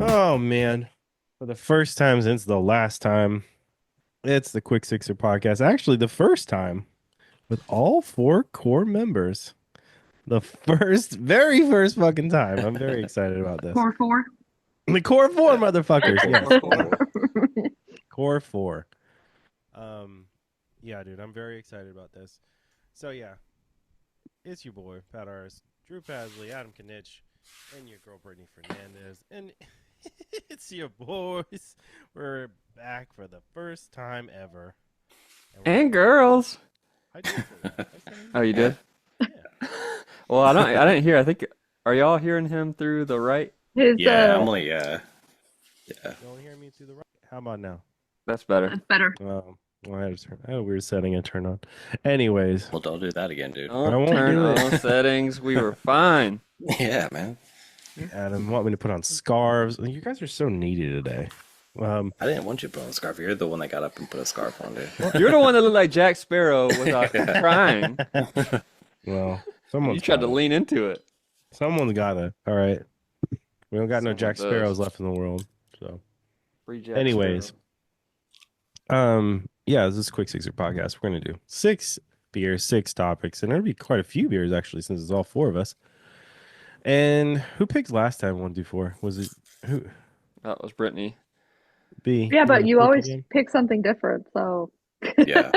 Oh man, for the first time since the last time, it's the Quick Sixer podcast. Actually, the first time with all four core members. The very first fucking time. I'm very excited about this. Core four. The core four motherfuckers. Yes, Cool. core four. Yeah, dude, I'm very excited about this. So yeah, it's your boy Pat Artis, Drew Pasley, Adam Knitch, and your girl Brittany Fernandez, and it's your boys. We're back for the first time ever. And girls. I did say that. I said it. Oh, you did? Yeah. Well, I didn't hear. I think. Are y'all hearing him through the right? His, Yeah, I'm only yeah. You don't hear me to the right. How about now? That's better. That's better. Well, I had a weird setting I turned on. Anyways, Well, don't do that again, dude. I Don't won't turn do it. on settings. We were fine. Yeah, man. Adam, want me to put on scarves? You guys are so needy today. I didn't want you to put on a scarf. You're the one that got up and put a scarf on, dude. You're the one that looked like Jack Sparrow without trying. Well, You someone's tried to gotta. lean into it. Someone's gotta. All right. We don't got no Someone Jack does. Sparrows left in the world. So, Free Jack anyways, yeah, this is Quick Sixer podcast. We're gonna do 6 beers, 6 topics, and there'll be quite a few beers actually, since it's all 4 of us. And who picked last time? 1 through 4 was it? Who? Sparrow. That was Brittany. B. Yeah, but wanna you pick always again? pick something different, so. Yeah.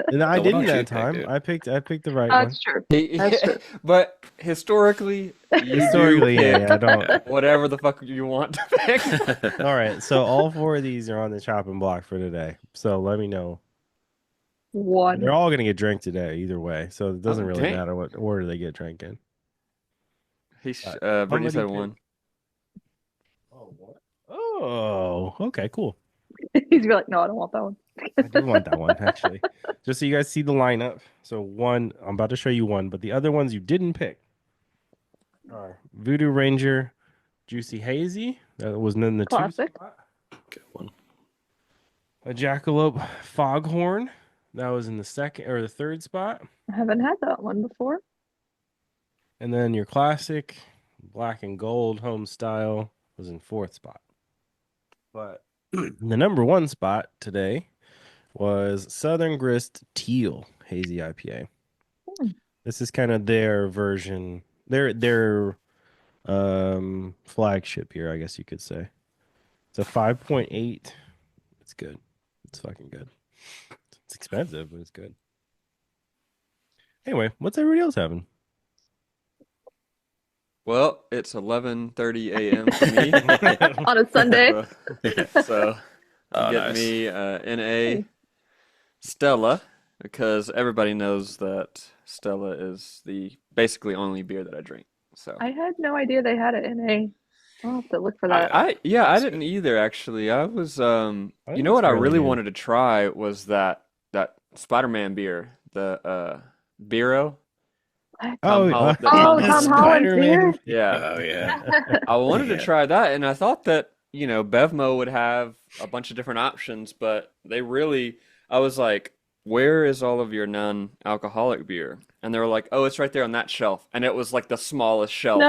And I So what didn't don't you that pick, time. dude? I picked the right one. That's true. He- That's true. But historically, you Historically, do yeah, pick I don't. whatever the fuck you want to pick. All right, so all 4 of these are on the chopping block for today. So let me know. One. They're all gonna get drank today, either way. So it doesn't Oh, really dang. matter what order they get drank in. Brittany many said pick? 1. Oh, what? Oh, okay, cool. He's like, no, I don't want that one. I do want that one actually, just so you guys see the lineup. So 1, I'm about to show you 1, but the other ones you didn't pick are Voodoo Ranger, Juicy Hazy. That was in the 2 Classic. spot. Good one. A Jackalope Foghorn. That was in the 2nd or the 3rd spot. I haven't had that one before. And then your classic Black and Gold Home Style was in 4th spot. But the number 1 spot today was Southern Grist Teal Hazy IPA. Hmm. This is kind of their version, their flagship beer, I guess you could say. It's a 5.8. It's good. It's fucking good. It's expensive, but it's good. Anyway, what's everybody else having? Well, it's 11:30 a.m. for me. On a Sunday. So Oh, get nice. me NA Stella, because everybody knows that Stella is the basically only beer that I drink. So I had no idea they had it in a. I'll have to look for that. I That's didn't good. either actually. I was think you know it's what I fairly really good. wanted to try was that Spider-Man beer, the Biro. Oh, Holland- Oh, Tom Holland's Spider-Man. beer? Yeah. Oh yeah. I wanted to Yeah. try that, and I thought that, Bevmo would have a bunch of different options, but I was like, where is all of your non-alcoholic beer? And they were like, oh, it's right there on that shelf. And it was like the smallest shelf No.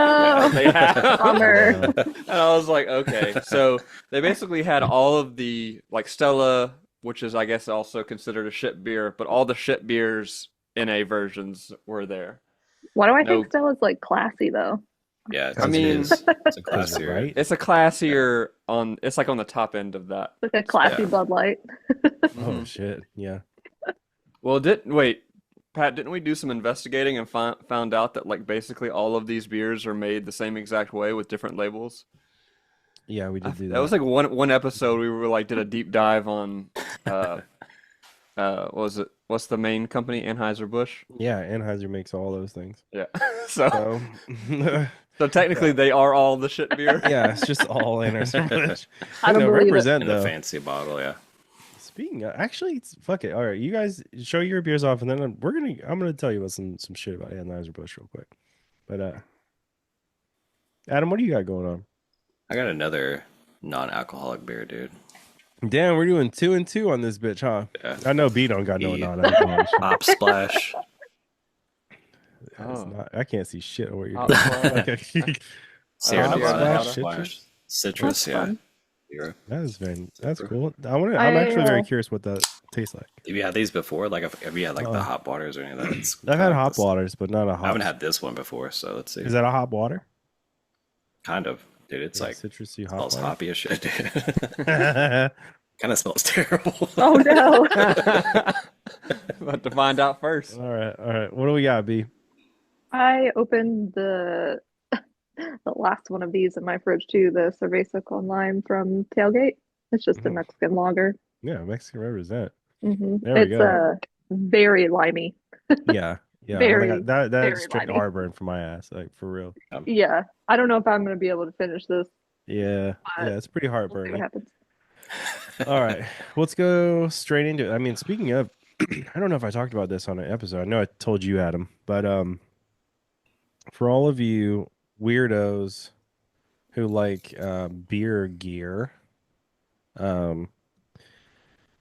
that they have. Bummer. And I was like, okay. So they basically had all of the, like Stella, which is, I guess, also considered a shit beer, but all the shit beers NA versions were there. Why do I No. think Stella's like classy though? Yeah. I mean, it's a Is it classier. right? It's a classier it's like on the top end of that. Like a classy Yeah. Bud Light. Oh shit! Yeah. Well, Pat, didn't we do some investigating and found out that like basically all of these beers are made the same exact way with different labels? Yeah, we did do that. That was like one episode we were like did a deep dive on what was it? What's the main company? Anheuser-Busch? Yeah, Anheuser makes all those things. Yeah. So So, technically they are all the shit beer. yeah, it's just all Anheuser-Busch. I don't No, believe it. represent In a though. fancy bottle, yeah. Speaking of, actually, fuck it. All right, you guys show your beers off, and then I'm gonna tell you about some shit about Anheuser-Busch real quick. But Adam, what do you got going on? I got another non-alcoholic beer, dude. Damn, we're doing 2 and 2 on this bitch, huh? Yeah. I know B don't got no Yeah. non-alcoholic. Pop Splash. That is Oh. not. I can't see shit on what you're Hot doing. splash. Okay. Sierra Hot Nevada, splash hot citrus. splash, citrus, That's yeah. fun. Europe. That's Super. cool. I'm I actually very curious what that tastes like. Have you had these before? Like, have you had like the Uh, hot waters or any of that? It's I've kind had of like hop this. waters, but not a I haven't hot. had this one before, so let's see. Is that a hot water? Kind of, dude. It's Yeah, like citrusy hop smells water. hoppy as shit, dude. All Kind of smells terrible. Oh no. About to find out first. right, all right. What do we got, B? I opened the last one of these in my fridge too, the Cerveza con Lime from Tailgate. It's just a Mhm. Mexican lager. Yeah, Mexican represent. Hmm There we It's go. very limey. Yeah, yeah. Oh my Very, god, that's very straight limey. heartburn for my ass, like for real. Yeah. I don't know if I'm gonna be able to finish this, Yeah, but yeah. It's pretty we'll see what heartburny. happens. All right, let's go straight into it. I mean, speaking of, I don't know if I talked about this on an episode. I know I told you, Adam, but for all of you weirdos who like beer gear, um,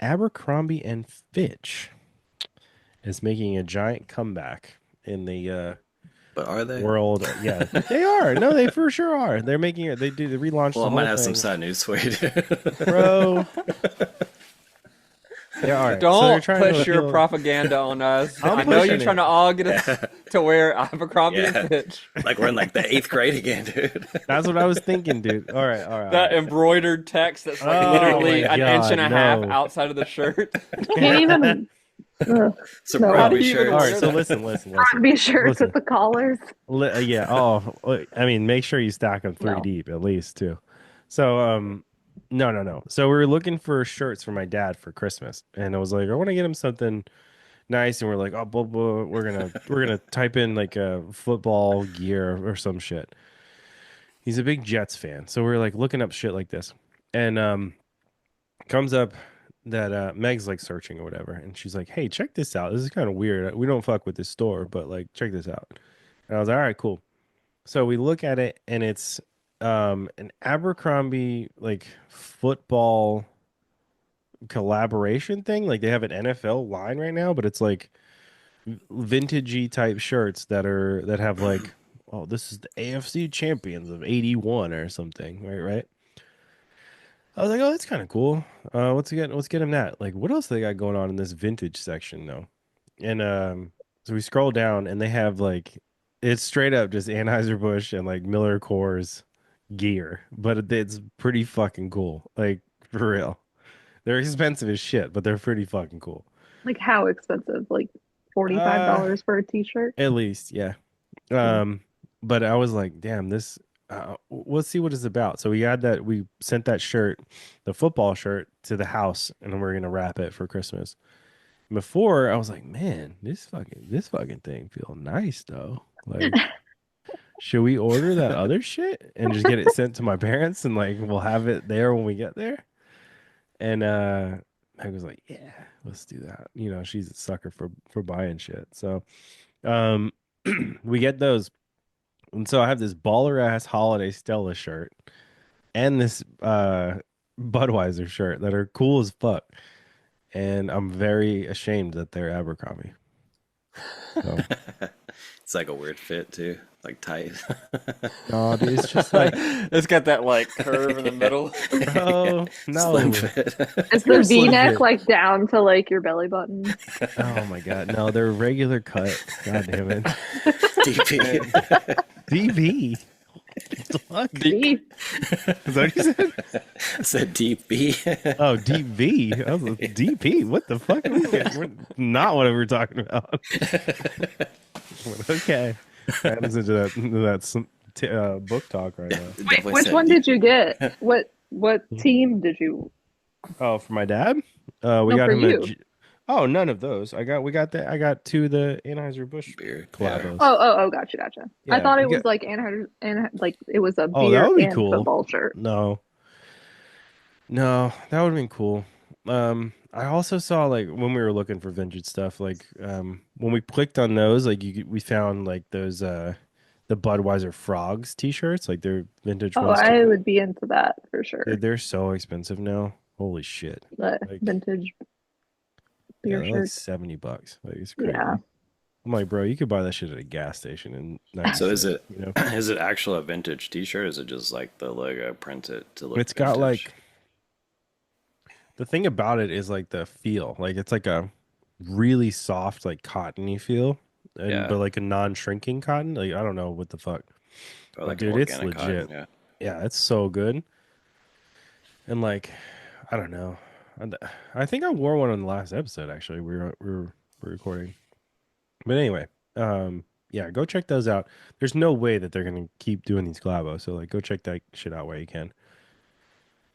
Abercrombie and Fitch is making a giant comeback in the But are they? world. Yeah, they are. No, they for sure are. They're making it. They relaunched Well, the I might whole have some thing, sad news for you, dude. bro. Yeah, all right. So they're Don't trying to push your appeal. propaganda on us. I'm I know you're pushing trying it. to all get us to wear Abercrombie Yeah. and Fitch. Like we're in like the 8th grade again, dude. That's what I was thinking, dude. All right, all right. That all right. embroidered text that's like Oh literally my an inch and a God, half no. outside of the shirt. Can't even So No, bro, how we do you even sure. All wear right, so that? listen. be shirts Listen. with the collars. Yeah. Oh, I mean, make sure you stack them three No. deep at least too. So, no. So we were looking for shirts for my dad for Christmas, and I was like, I want to get him something nice, and we're like, oh, blah, blah, we're gonna type in like a football gear or some shit. He's a big Jets fan, so we're like looking up shit like this, and comes up that Meg's like searching or whatever, and she's like, "Hey, check this out. This is kind of weird. We don't fuck with this store, but like, check this out." And I was like, "All right, cool." So we look at it, and it's an Abercrombie like football collaboration thing. Like they have an NFL line right now, but it's like vintagey type shirts that have like, oh, this is the AFC champions of '81 or something, right? I was like, oh, that's kind of cool. Let's get him that. Like, what else they got going on in this vintage section though? And so we scroll down and they have like it's straight up just Anheuser-Busch and like Miller Coors gear, but it's pretty fucking cool. Like for real. They're expensive as shit, but they're pretty fucking cool. Like how expensive? Like $45 Uh, for a t-shirt? at least, yeah. Yeah. But I was like, damn, this. Let's see what it's about. So we sent that shirt, the football shirt, to the house, and we're gonna wrap it for Christmas. Before I was like, man, this fucking thing feel nice though. Like, should we order that other shit and just get it sent to my parents and like we'll have it there when we get there? And I was like, yeah, let's do that. You know, she's a sucker for buying shit. So um we get those. And so I have this baller ass holiday Stella shirt and this Budweiser shirt that are cool as fuck. And I'm very ashamed that they're Abercrombie. So It's like a weird fit too, like tight. no, dude, it's just like, It's got that like curve in the middle. bro, no. Slim fit. Is You're the a slim V-neck fit. like down to like your belly button? Oh my god, no, they're regular cut. God damn it. DP. DV. What the fuck? V. Is that what you said? I said DP. Oh, DV. I was like, DP. What the fuck? We're not what we were talking about. Okay. Adam's into that book talk right now. Wait, Definitely which said one DP. did you get? What team did you? Oh, for my dad? We No, got for him you. Oh, none of those. I got two of the Anheuser-Busch Beer. collabos. Oh, gotcha. I Yeah, thought we it was got- like and like it was a Oh, that beer would be and cool. football shirt. No, that would have been cool. I also saw like when we were looking for vintage stuff, like when we clicked on those, like we found like those the Budweiser Frogs t-shirts, like they're vintage Oh, ones I too. would be into that for sure. They're so expensive now. Holy shit. The Like vintage yeah, beer they're like shirts. $70. Like it's crazy. Yeah. I'm like, bro, you could buy that shit at a gas station in So is 96, it you know? is it actual a vintage T-shirt? Or is it just like the logo printed to look It's got vintage? like the thing about it is like the feel. Like it's like a really soft, like cottony feel. And Yeah, but like a non-shrinking cotton. Like I don't know what the fuck. or But like an dude, it's organic cotton. legit. Yeah. Yeah, it's so good. And like, I don't know. And I think I wore one on the last episode actually. We were recording. But anyway, yeah, go check those out. There's no way that they're gonna keep doing these collabos, so like go check that shit out while you can.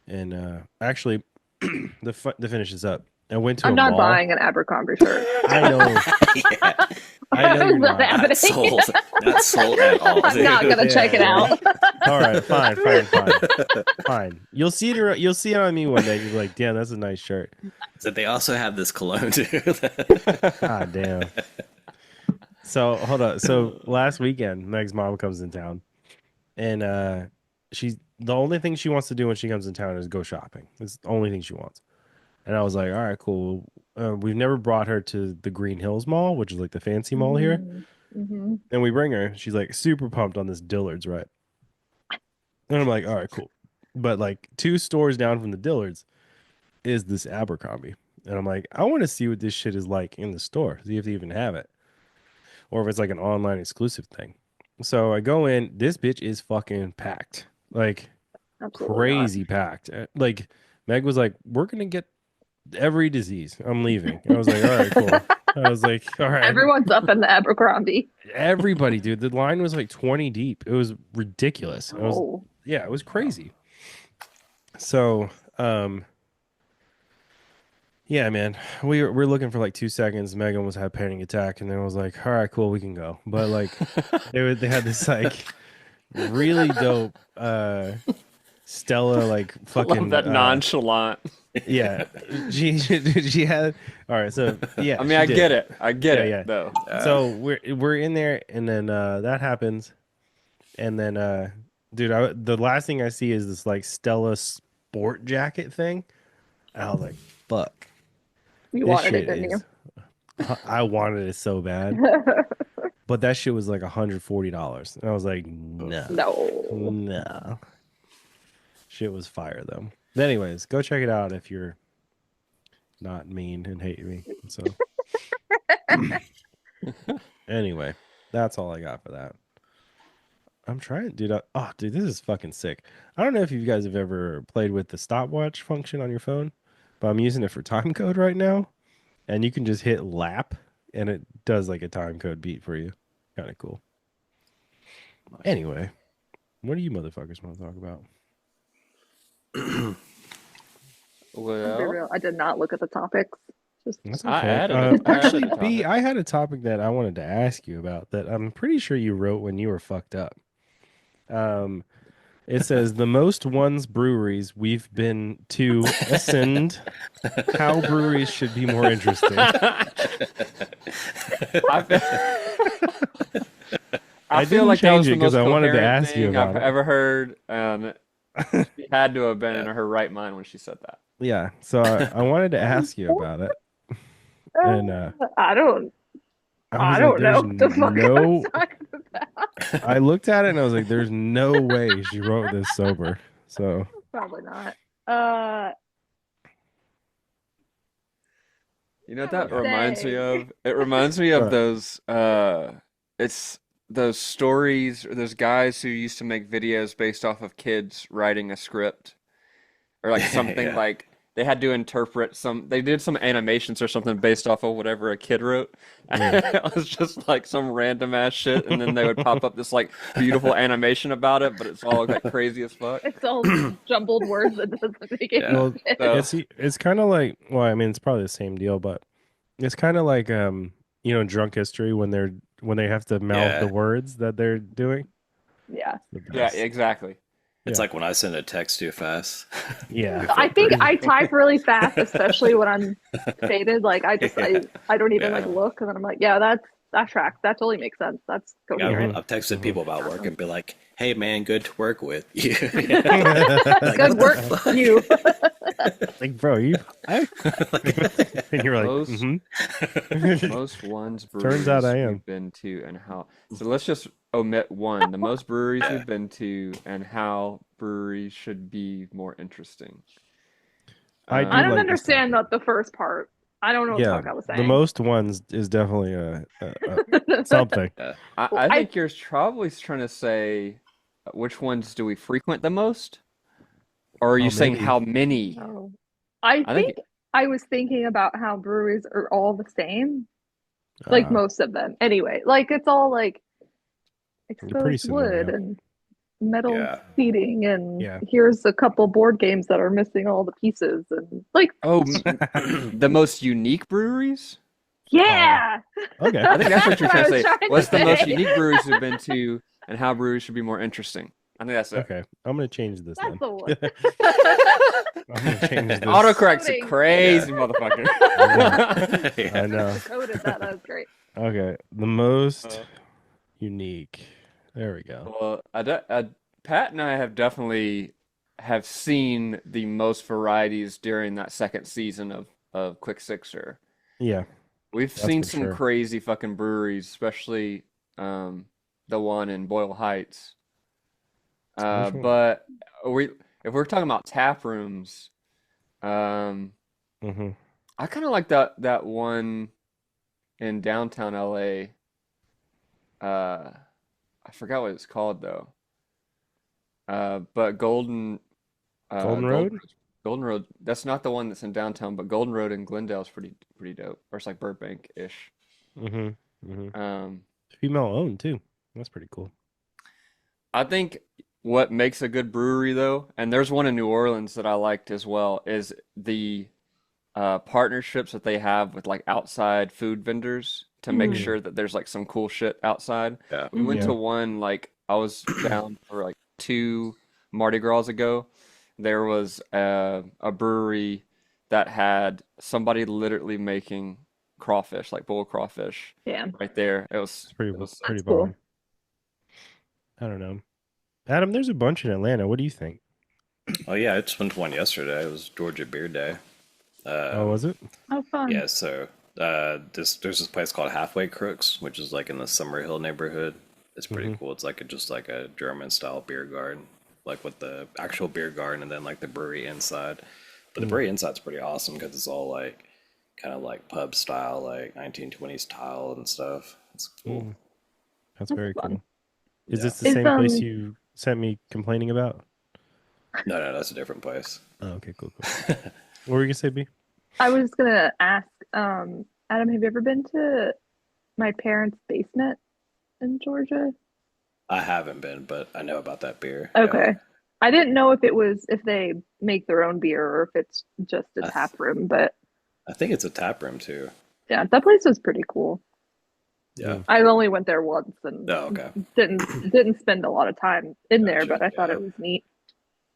And actually, the finish is up. I went to I'm a not mall. buying an Abercrombie shirt. I know, Yeah, I know Why you're is that not. not happening? sold. Not sold at all. I'm not Dude. gonna check it Yeah, out. All right, fine. You'll see it. You'll see it on me one day. You'll be like, damn, that's a nice shirt. So they also have this cologne too. Ah, damn. So hold up. So last weekend, Meg's mom comes in town, and she's the only thing she wants to do when she comes in town is go shopping. It's the only thing she wants. And I was like, all right, cool. We've never brought her to the Green Hills Mall, which is like the fancy mall here. Mm-hmm. And we bring her. She's like super pumped on this Dillard's, right? And I'm like, all right, cool. But like 2 stores down from the Dillard's is this Abercrombie. And I'm like, I want to see what this shit is like in the store. See if they even have it. Or if it's like an online exclusive thing. So I go in, this bitch is fucking packed. Like Absolutely not. crazy packed. Like Meg was like, we're gonna get every disease. I'm leaving. I was like, all right, cool. I was like, all right. Everyone's up in the Abercrombie. Everybody, dude. The line was like 20 deep. It was ridiculous. Oh, Yeah, it was crazy. So, yeah, man, we're looking for like 2 seconds. Megan was had panic attack, and then I was like, all right, cool, we can go. But like, they had this like really dope Stella like I fucking love that nonchalant. yeah. She had all right. So yeah, I mean, she I did. get it. I get Yeah, it yeah. though. So we're in there, and then that happens, and then dude, the last thing I see is this like Stella sport jacket thing. And I was like, fuck, you this wanted it, shit didn't is. I wanted it so bad, you? but that shit was like $140, and I was like, no, No. no. Shit was fire though. But anyways, go check it out if you're not mean and hate me. So anyway, that's all I got for that. I'm trying, dude. Oh, dude, this is fucking sick. I don't know if you guys have ever played with the stopwatch function on your phone, but I'm using it for time code right now, and you can just hit lap, and it does like a time code beat for you. Kind of cool. Anyway, what do you motherfuckers want to talk about? I'll be Well, real. I did not look at the topics. Just That's I okay. added it. I Actually, added a B, topic. I had a topic that I wanted to ask you about that I'm pretty sure you wrote when you were fucked up. It says the most ones breweries we've been to ascend how breweries should be more interesting. I I feel didn't like that was change it the most 'cause I wanted to coherent ask you thing about I've it. ever heard. She had to have been in her right mind when she said that. Yeah, so I wanted to ask you about it, and I don't. I I was like, don't "There's know what the fuck I no." was talking about. I looked at it and I was like, "There's no way she wrote this sober." So Probably not. You know what I that would reminds me say. of? It reminds me of What? those it's those stories or those guys who used to make videos based off of kids writing a script or like something Yeah. like they had to interpret they did some animations or something based off of whatever a kid wrote. Yeah. It was just like some random ass shit and then they would pop up this like beautiful animation about it, but it's all like crazy as fuck. It's all jumbled words that doesn't make any Yeah. Well, sense. So it's kind of like, well, I mean, it's probably the same deal, but it's kind of like drunk history when they have to mouth the Yeah. words that they're doing. Yeah. The yeah, best. exactly. It's Yeah. like when I send a text too fast. Yeah. We I feel think pretty- I type really fast, especially when I'm faded. Like Yeah. I don't even Yeah. like look, and then I'm like, yeah, that tracks. That totally makes sense. That's Yeah, coherent. I've texted people about work and be like, "Hey, man, good to work with you." Good Like, what the work, fuck? you. Like, bro, and you're like, Most mm-hmm. most ones Turns out breweries I am. we've been to and how. So let's just omit one. The most breweries we've been to and how breweries should be more interesting. I I do don't like this understand topic. that the first part. I don't know what the Yeah, fuck I was the saying. most ones is definitely a something. Yeah. I I think you're probably trying to say which ones do we frequent the most? Or are Oh, you saying maybe. how many? no. I I think think I was thinking about how breweries are all the same, like Uh, most of them. Anyway, like it's all like they're pretty exposed similar. wood Yeah. and metal Yeah. seating, and Yeah. here's a couple board games that are missing all the pieces, and like, oh the most unique breweries? Oh, yeah, okay. I think that's what that's you're what trying I to was say. trying to What's the most say. unique breweries we've been to and how breweries should be more interesting? I think that's it. Okay. I'm gonna change this That's then. the one. I'm gonna change this. Autocorrect's a Coding. crazy Yeah. motherfucker. I know. Yeah. I know. Decoded that. That was great. Okay. The most Uh, unique. There we go. well, Pat and I have definitely have seen the most varieties during that second season of Quick Sixer. Yeah, We've that's seen for some sure. crazy fucking breweries, especially um, the one in Boyle Heights. Which one? But we, if we're talking about tap rooms, um, Mm-hmm. I kind of like that one in downtown LA. Uh, I forgot what it's called though. But Golden Golden Road? Golden Road. That's not the one that's in downtown, but Golden Road in Glendale is pretty dope. Or it's like Burbank-ish. Mm-hmm. Mm-hmm. Um, Female owned too. That's pretty cool. I think what makes a good brewery though, and there's one in New Orleans that I liked as well, is the partnerships that they have with like outside food vendors to make Mm, Mm. sure that there's like some cool shit outside. Yeah. We went mhm. Yeah. to one like I was down for like two Mardi Gras ago. There was a brewery that had somebody literally making crawfish, like bull crawfish, Yeah, right there. It's pretty It was pretty that's cool. bomb. I don't know. Adam, there's a bunch in Atlanta. What do you think? Oh yeah, I just went to one yesterday. It was Georgia Beer Day. Oh, Um, was it? Oh, fun. yeah, so there's this place called Halfway Crooks, which is like in the Summerhill neighborhood. It's pretty Mm-hmm. cool. It's like just like a German style beer garden, like with the actual beer garden and then like the brewery inside. But the Mm. brewery inside's pretty awesome because it's all like kind of like pub style, like 1920s tile and stuff. It's cool. Mm. That's That's very fun. cool. Is Yeah. this the Is same place you sent me complaining about? No, no, that's a different place. Oh, okay, cool, cool. What were you gonna say, B? I was gonna ask, Adam, have you ever been to my parents' basement in Georgia? I haven't been, but I know about that beer. Yeah. Okay. I didn't know if they make their own beer or if it's just a I tap th room, but I think it's a tap room too. yeah, that place was pretty cool. Yeah. Mm. I only went there once and Oh, okay. didn't spend a lot of time in there, Gotcha. but I thought Yeah. it was neat.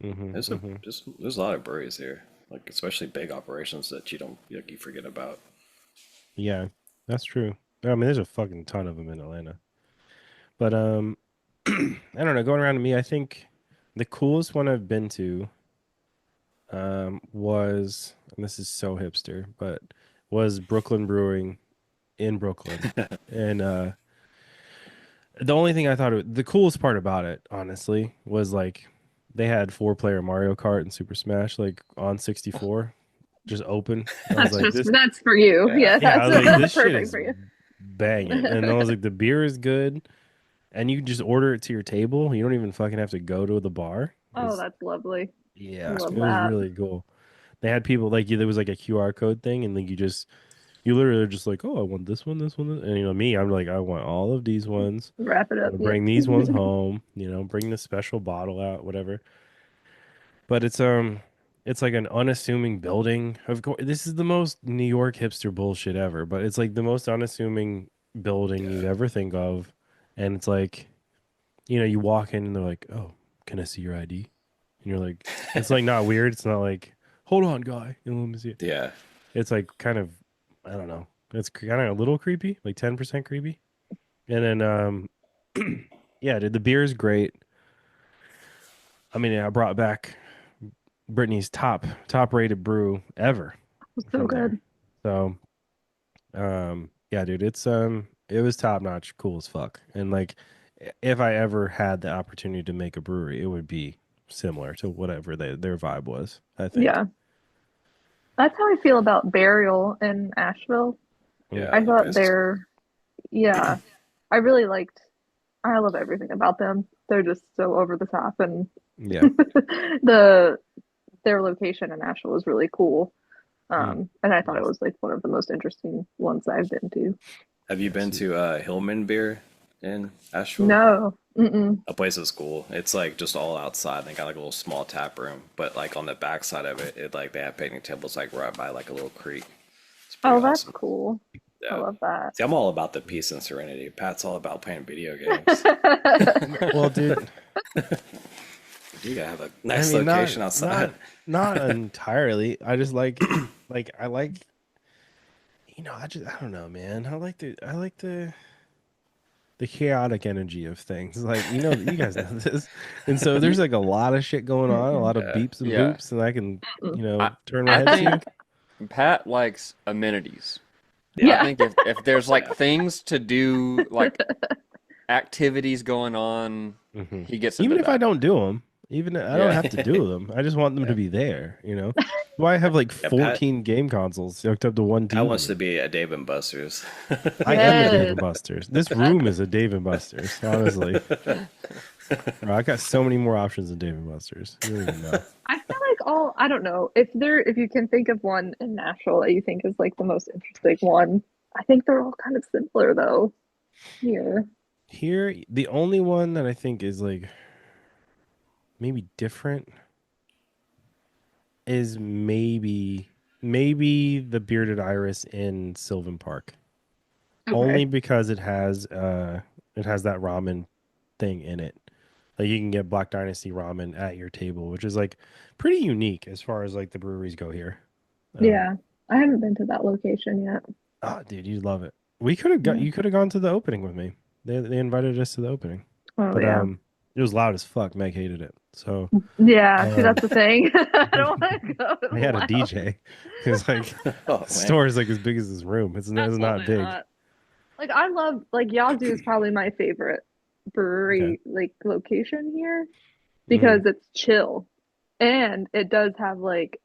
Mm-hmm. There's a Mm-hmm. there's a lot of breweries here, like especially big operations that you don't like you forget about. Yeah, that's true. I mean, there's a fucking ton of them in Atlanta. But I don't know. Going around to me, I think the coolest one I've been to was, and this is so hipster, but was Brooklyn Brewing in Brooklyn. And the only thing I thought the coolest part about it, honestly, was like they had 4-player Mario Kart and Super Smash like on 64, just open. I was like, this, That's for you. Yeah. Yeah, yeah, I that's was like, this shit perfect is for you. banging. And I was like, the beer is good, and you can just order it to your table. You don't even fucking have to go to the bar. Oh, that's lovely. I Yeah, love it was that. really cool. They had people like there was like a QR code thing, and then you literally are just like, oh, I want this one, and me, I'm like, I want all of these ones. Wrap it I'm up. gonna Yep. bring these ones home. Bring the special bottle out, whatever. But it's like an unassuming building. Of course, this is the most New York hipster bullshit ever, but it's like the most unassuming building you'd Yeah. ever think of, and it's like, you walk in and they're like, oh, can I see your ID? And you're like, it's like not weird. It's not like, hold on, guy, let me see it. Yeah. It's like kind of, I don't know. It's kind of a little creepy, like 10% creepy. And then, yeah, dude, the beer is great. I mean, I brought back Brittany's top rated brew ever It's so from good. there. So yeah, dude, it was top notch, cool as fuck. And like if I ever had the opportunity to make a brewery, it would be similar to whatever their vibe was, I think. Yeah. That's how I feel about Burial in Asheville. Mm. Yeah, I the thought place is yeah, I really liked, I love everything about them. They're just so over the top, and Yeah. the their location in Asheville was really cool. Mm. And I thought it Nice. was like one of the most interesting ones I've been to. Have you Yes. been to Hillman Beer in Asheville? No, mm-mm. That place is cool. It's like just all outside. They got like a little small tap room, but like on the back side of it, they have picnic tables like right by like a little creek. It's pretty Oh, that's awesome. cool. I Yeah. love that. See, I'm all about the peace and serenity. Pat's all about playing video games. Well, dude, You gotta have a I nice mean, location outside. not entirely. I just I like, I don't know, man. I like the chaotic energy of things. Like, you guys know this. And so there's like a lot of shit going on, a Mm-mm. lot of Yeah. beeps and Yeah. boops, and I can, Mm-mm. I turn my I head to. think Pat likes amenities. I Yeah. Yeah. think if there's like Yeah. things to do, like activities going on, Mhm. he gets Even into if I that. don't do them, even I don't Yeah. have to do them. I just want them to Yeah. be there. Why I have like Yeah, Pat 14 game consoles hooked up to one Pat wants to TV. be a Dave and Buster's. I am a Dave Yes. and Buster's. This room is a Dave and Buster's, honestly. Bro, I got so many more options than Dave and Buster's. You don't even know. I feel like I don't know if you can think of one in Nashville that you think is like the most interesting one. I think they're all kind of similar though here. Here, the only one that I think is like maybe different is maybe the Bearded Iris in Sylvan Park. Okay. Only because it has that ramen thing in it. Like you can get Black Dynasty ramen at your table, which is like pretty unique as far as like the breweries go here. Um, Yeah. I haven't been to that location yet. oh, dude, you'd love it. We could have got Yeah. you could have gone to the opening with me. They invited us to the opening, Oh but yeah. it was loud as fuck. Meg hated it, so Yeah, see um, that's the thing. I don't want to go. It I was had a loud. DJ. It's like Oh the man. store is like as big as this room. It's not Absolutely big. not. Like I love like Yazoo is probably my favorite Okay. brewery like location here Mm, because it's chill and it does have like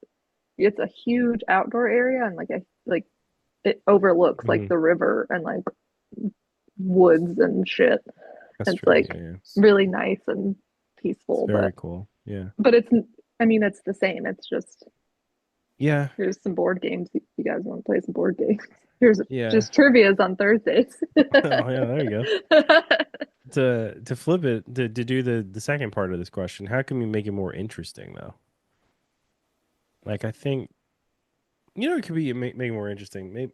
it's a huge outdoor area and like it overlooks like mhm. the river and like woods and shit. That's And it's true. like Yeah, yeah. really nice and It's peaceful, very cool. Yeah. but it's I mean it's the same. It's just Yeah. here's some board games. You guys want to play some board games? Here's Yeah. just trivia's on Thursdays. Oh yeah, there you go. To flip it to do the second part of this question, how can we make it more interesting though? Like I think it could be make it more interesting. Maybe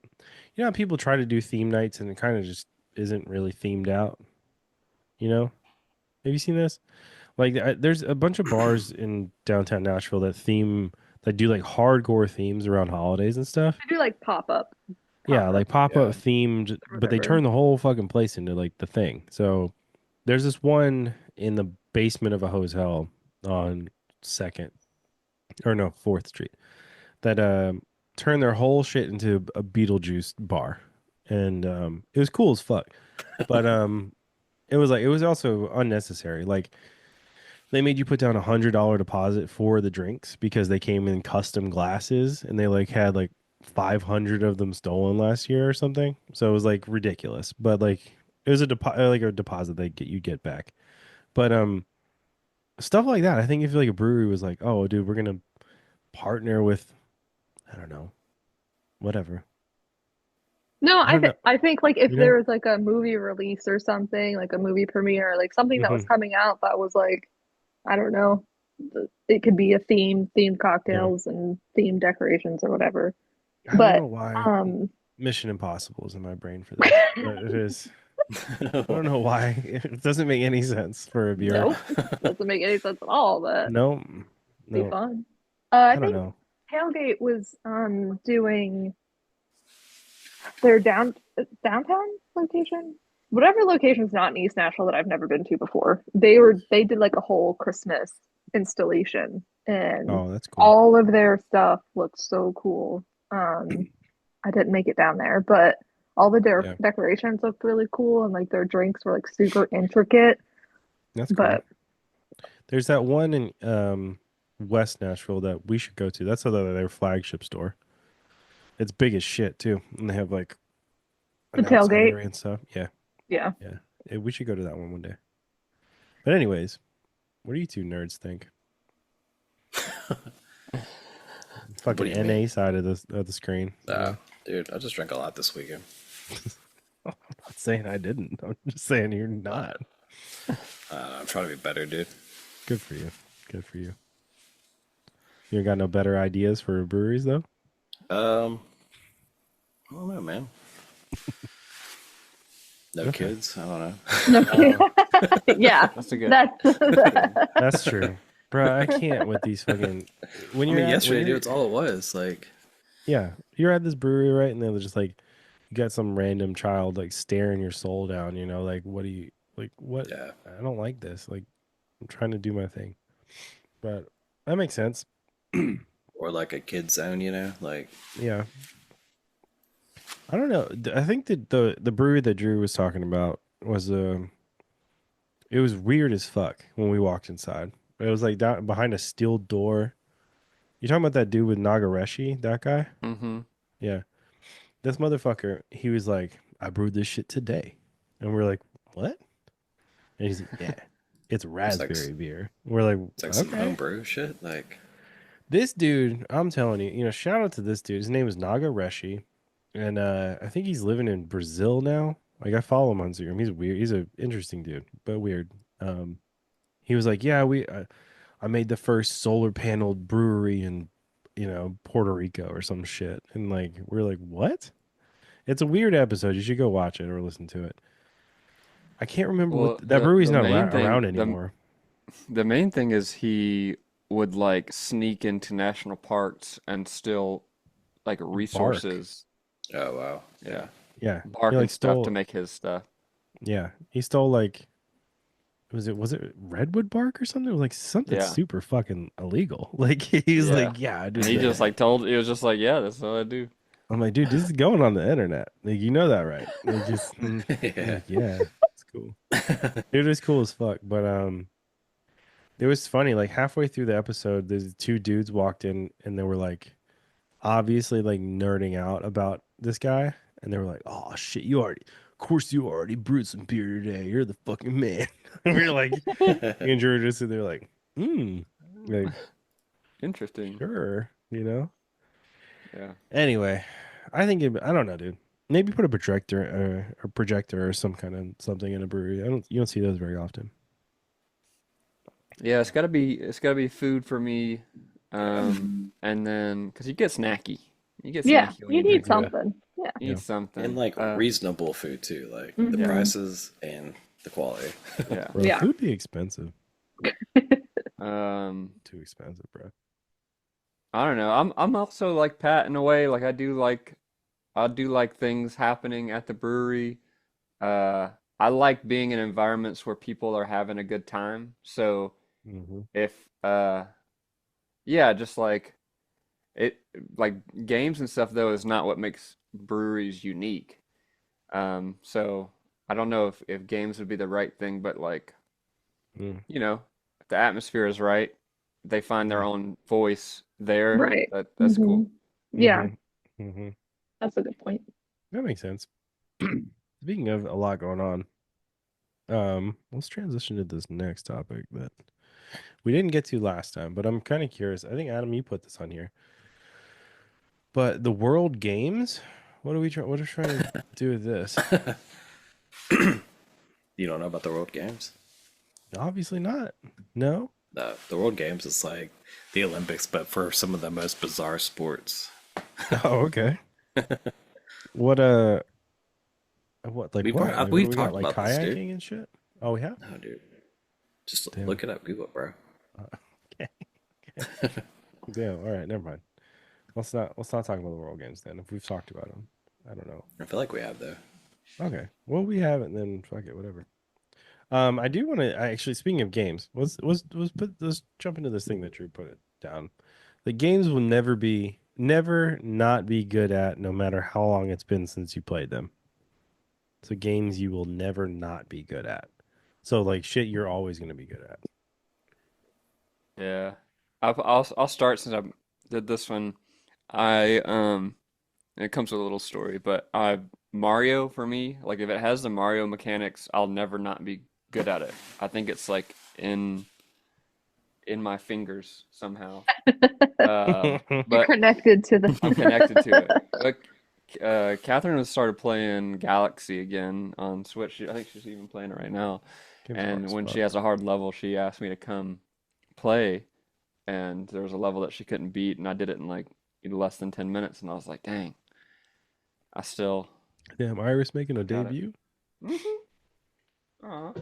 how people try to do theme nights and it kind of just isn't really themed out. You know, have you seen this? Like there's a bunch of bars in downtown Nashville that do like hardcore themes around holidays and stuff. I do like Yeah, pop like up pop up Yeah. themed, or but they whatever. turn the whole fucking place into like the thing. So there's this one in the basement of a hotel on Second or no Fourth Street that turned their whole shit into a Beetlejuice bar, and it was cool as fuck. But it was also unnecessary. Like they made you put down $100 deposit for the drinks because they came in custom glasses and they like had like 500 of them stolen last year or something. So it was like ridiculous. But like it was like a deposit you get back. But stuff like that. I think if like a brewery was like, "Oh, dude, we're gonna partner with I don't know, whatever." No, I don't know. I think like if You know? there was like a movie release or something, like a movie premiere, like something that was Hmm. coming out that was like, I don't know, it could be a themed Yeah. cocktails and themed decorations or whatever. I don't know But why um Mission Impossible is in my brain for this, but it is. I don't know why. It doesn't make any sense for a beer. nope, doesn't make any sense at all, but No, be no, fun. I I don't think know. Tailgate was doing their downtown location. Whatever location's not in East Nashville that I've never been to before. They did like a whole Christmas installation and Oh, that's cool. all of their stuff looks so cool. I didn't make it down there, but all the Yeah, decorations looked really cool, and like their drinks were like super intricate. that's cool. But There's that one in West Nashville that we should go to. That's their flagship store. It's big as shit too, and they have like the an outside tailgate, area and stuff. Yeah, yeah. yeah. We should go to that one day. But anyways, what do you two nerds think? What do Fucking you mean? NA side of the screen. You know? Dude, I just drank a lot this weekend. I'm not saying I didn't. I'm just saying you're not. I'm trying to be better, dude. Good for you. Good for you. You ain't got no better ideas for breweries though? Um, I don't know, man. No Okay. kids. I don't know. Yeah, That's a good. that's That's true. Bro, I can't with these fucking when I you're mean, at when yesterday, dude, you're it's all it was. Like, yeah, you're at this brewery, right? And they're just like you got some random child like staring your soul down, you know, like what do you like what yeah, I don't like this. Like I'm trying to do my thing. But that makes sense. or like a kid zone, you know? Like, Yeah. I don't know. I think that the brewery that Drew was talking about was it was weird as fuck when we walked inside. It was like down behind a steel door. You talking about that dude with Nagareshi, that guy? Mm-hmm. Yeah. This motherfucker, he was like, I brewed this shit today. And we're like, what? And he's like, yeah, it's it's like raspberry beer. We're like, it's like some okay. homebrew shit. Like, This dude, I'm telling you, shout out to this dude. His name is Nagareshi. And I think he's living in Brazil now. Like I follow him on Instagram. He's weird. He's an interesting dude, but weird. Um, he was like, yeah, I made the first solar paneled brewery in, Puerto Rico or some shit. And like, we're like, what? It's a weird episode. You should go watch it or listen to it. I can't remember what Well, that the brewery's the not main thing around the anymore. the main thing is he would like sneak into national parks and steal like Bark. resources, oh wow, yeah, yeah. Yeah. He bark like and stuff to stole make his stuff. yeah. He stole like was it redwood bark or something? It was like something Yeah, super fucking illegal. Like he's yeah. like, yeah, I And did he just this. like told he was just like, yeah, that's what I do. I'm like, dude, this is going on the internet. Like, you know that, right? Like, just Yeah. like, yeah, it's cool. It was cool as fuck. But it was funny. Like halfway through the episode, there's two dudes walked in and they were like, obviously like nerding out about this guy, and they were like, "Oh shit, of course you already brewed some beer today. You're the fucking man." And we were like, me and Drew were just sitting there like, like Interesting. sure, you know. Yeah. Anyway, I don't know, dude. Maybe put a projector or some kind of something in a brewery. You don't see those very often. Yeah, it's gotta be food for me. Yeah. And then because you get snacky. You get yeah. snacky when You you need drink beer. something. Yeah. You Yeah, need And something. like reasonable food too, like the Yeah. Hmm. prices and the quality. Yeah. bro, Yeah. food be expensive. Um, Too expensive, bro. I don't know. I'm also like Pat in a way. Like I do like things happening at the brewery. Uh, I like being in environments where people are having a good time. So Hmm. if yeah, just like it like games and stuff though is not what makes breweries unique. So I don't know if games would be the right thing, but like, Mm. if the atmosphere is right, they find their Yeah. own voice there. Right. That's Hmm. cool. Yeah, Hmm. Hmm. that's a good point. That makes sense. Speaking of a lot going on, let's transition to this next topic that we didn't get to last time, but I'm kind of curious. I think Adam, you put this on here, but the World Games. What are we trying to do with this? You don't know about the World Games? Obviously not. No. No, the World Games is like the Olympics, but for some of the most bizarre sports. Oh, okay. What what like We've what? Like what do we've we got? talked Like about this, dude. kayaking and shit? Oh, we have. No, dude. Just Damn. look it up, Google it, bro. Okay. Damn. All right. Never mind. Let's not talk about the World Games then. If we've talked about them, I don't know. I feel like we have though. Okay. Well, we haven't. Then fuck it. Whatever. I do want to actually. Speaking of games, let's jump into this thing that Drew put it down. The games will never not be good at, no matter how long it's been since you played them. So games you will never not be good at. So like shit, you're always gonna be good at. Yeah. I'll start since I did this one. I it comes with a little story, but Mario for me, like if it has the Mario mechanics, I'll never not be good at it. I think it's like in my fingers somehow. You're But connected to I'm the. connected to it. But Catherine has started playing Galaxy again on Switch. I think she's even playing it right now. Game's hard And as when she fuck. has a hard level, she asked me to come play. And there was a level that she couldn't beat, and I did it in like less than 10 minutes. And I was like, dang, I still Damn, Iris making a got it. debut. Aw.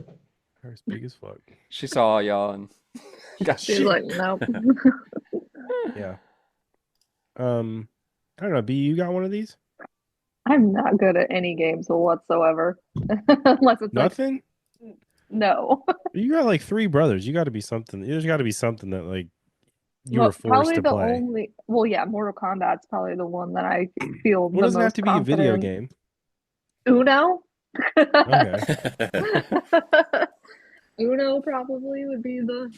Iris big as fuck. She saw y'all and got She's shit. like, nope. Yeah. I don't know. B, you got one of these? I'm not good at any games whatsoever. Unless it's like, Nothing. no. You got like three brothers. You got to be something. There's got to be something that like you were Well, forced probably to the play. only, well, yeah, Mortal Kombat's probably the one that I feel Well, it the doesn't have most to be a video confident. game. Uno? Okay. Uno probably would be the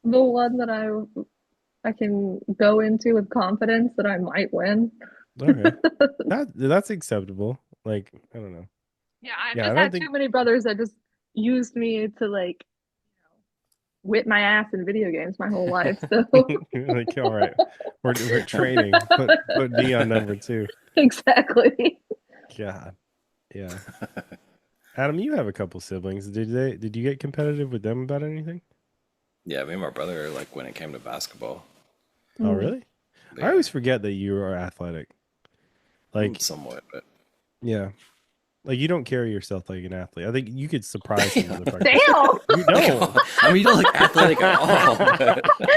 one that I can go into with confidence that I might win. Okay. That's acceptable. Like, I don't know. Yeah, I've Yeah, I just don't had think too many brothers that just used me to like whip my ass in video games my whole life. So like, all right, we're training. Put D on number two. exactly. God. Yeah. Adam, you have a couple siblings. Did you get competitive with them about anything? Yeah, me and my brother, like when it came to basketball. Oh, Mm. really? I Yeah, always forget that you are athletic. Like, somewhat, but yeah. Like you don't carry yourself like an athlete. I think you could surprise some damn. motherfuckers. Damn. You don't. I mean, you don't look athletic at all.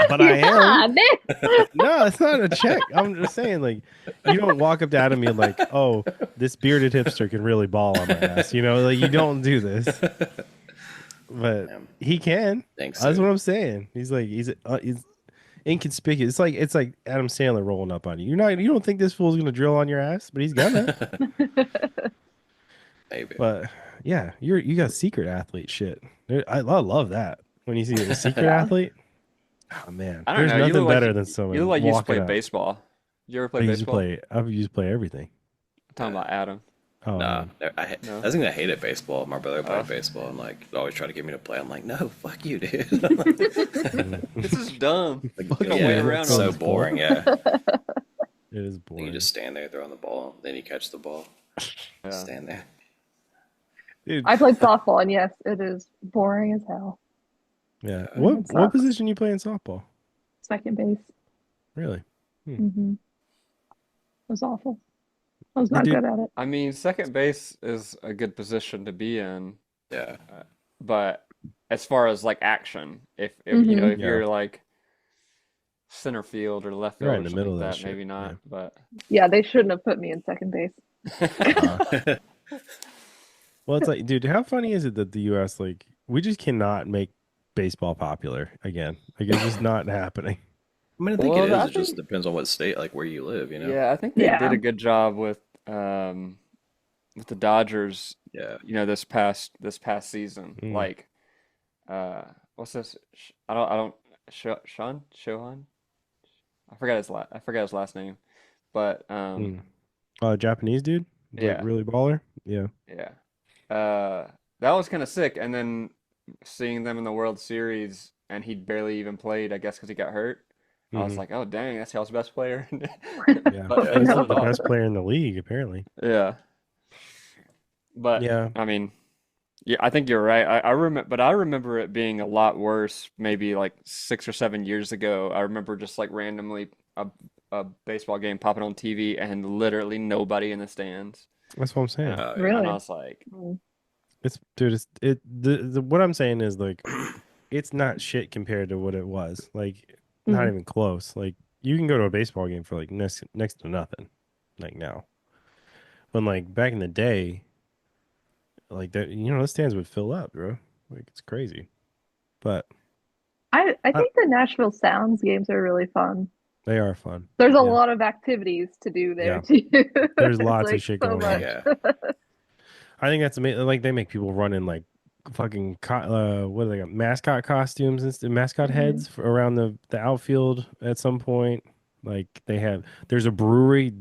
But I am. Yeah, No, it's not a check. I'm just saying, like, you don't walk up to Adam and be like, "Oh, this bearded hipster can really ball on my ass." You know, like you don't do this, but Damn. he can. Thanks, That's dude. what I'm saying. He's inconspicuous. It's like Adam Sandler rolling up on you. You don't think this fool's gonna drill on your ass, but he's gonna. Maybe. But yeah, you got secret athlete shit. I love that when you see a secret Yeah. athlete. Oh man, I don't there's know. You nothing look like better than you look someone like you used to walking play up. baseball. You ever play I used to baseball? play. I used to play everything. I'm talking about Adam. Oh Nah, man. No. I was thinking I hated baseball. My brother Oh. played baseball and like always tried to get me to play. I'm like, no, fuck you, dude. This is dumb. Like, Fuck Gonna yeah, wait yeah, around it's all so this boring. Yeah, It is you boring. just stand there throwing the ball, then you catch the ball, Yeah. stand there. Dude, I played softball, and yes, it is boring as hell. yeah. Yeah. What It what sucks. position you play in softball? Second base. Really? Mm-hmm. It was awful. I was Yeah, not dude. good at it. I mean, second base is a good position to be in, Yeah, but as far as like action, if you know Mhm. if Yeah. you're like center field or left You're right field in or the something middle like of that that, maybe shit. not. But Yeah, they shouldn't have put me in second base. Well, it's like, dude, how funny is it that the U.S. like we just cannot make baseball popular again? Like it's just not happening. I mean, I think well, it is. I It just think depends on what state, like where you live. You know. yeah, I think they did Yeah. a good job with the Dodgers, Yeah. you know, this past season. Mm. Like, what's this? Sean Shohan. I forgot his last name, but Japanese dude, like yeah, really baller. Yeah. yeah. That was kind of sick. And then seeing them in the World Series, and he barely even played, I guess, because he got hurt. I was Mhm. like, oh dang, that's y'all's best player. Yeah. But He's No. the best player in the league, apparently. yeah, but Yeah. I mean. Yeah, I think you're right. I remember, but I remember it being a lot worse, maybe like 6 or 7 years ago. I remember just like randomly a baseball game popping on TV and literally nobody in the stands. That's what I'm saying. Oh And I Really? was like, Mm. It's dude, what I'm saying is like it's not shit compared to what it was. Like not Mhm. even close. Like you can go to a baseball game for like next to nothing. Like now. When like back in the day, like that the stands would fill up, bro. Like it's crazy. But I I, think the Nashville Sounds games are really fun. they are fun. There's a Yeah, lot of activities to do there yeah. too. There's It's lots of like shit so going much. on. Yeah. I think that's amazing. Like they make people run in like fucking what are they got? Mascot costumes and mascot Hmm. heads around the outfield at some point. Like there's a brewery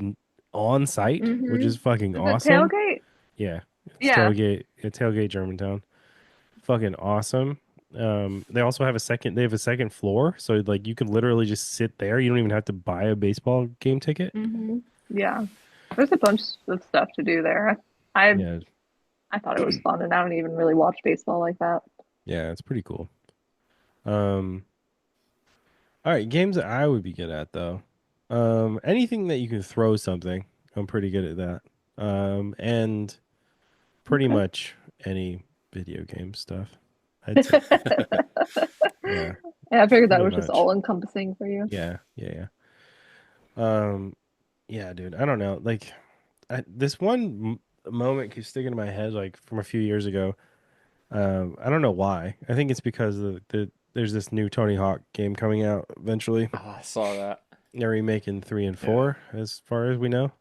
on site, which Hmm. is fucking Is it awesome. tailgate? Yeah, Yeah. It's tailgate Germantown. Fucking awesome. They also have they have a second floor, so like you can literally just sit there. You don't even have to buy a baseball game ticket. Hmm. Yeah. There's a bunch of stuff to do there. I Yeah, I thought it was fun, and I don't even really watch baseball like that. yeah, it's pretty cool. Um, all right, games that I would be good at though. Anything that you can throw something, I'm pretty good at that. And pretty Okay. much any video game stuff, I'd say. Yeah, Yeah, I figured that pretty was just much. all encompassing for you. Yeah. Um, yeah, dude. I don't know. Like, this one moment keeps sticking in my head, like from a few years ago. I don't know why. I think it's because there's this new Tony Hawk game coming out eventually. Ah, I saw that. They're remaking 3 and 4, Yeah. as far as we know.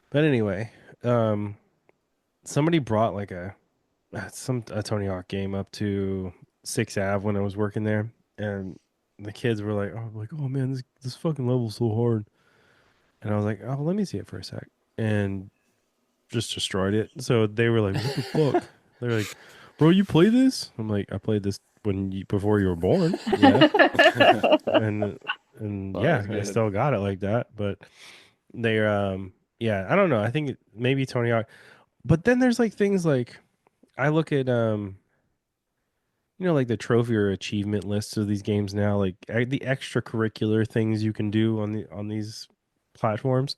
But anyway, um, somebody brought like a Tony Hawk game up to Sixth Ave when I was working there, and the kids were oh man, this fucking level's so hard. And I was like, oh, let me see it for a sec, and just destroyed it. So they were like, what the fuck? They're like, bro, you play this? I'm like, I played this before you were born. Yeah, and Thought it yeah, was I good. still got it like that. But they're yeah, I don't know. I think maybe Tony Hawk. But then there's like things like I look at like the trophy or achievement lists of these games now, like the extracurricular things you can do on these platforms,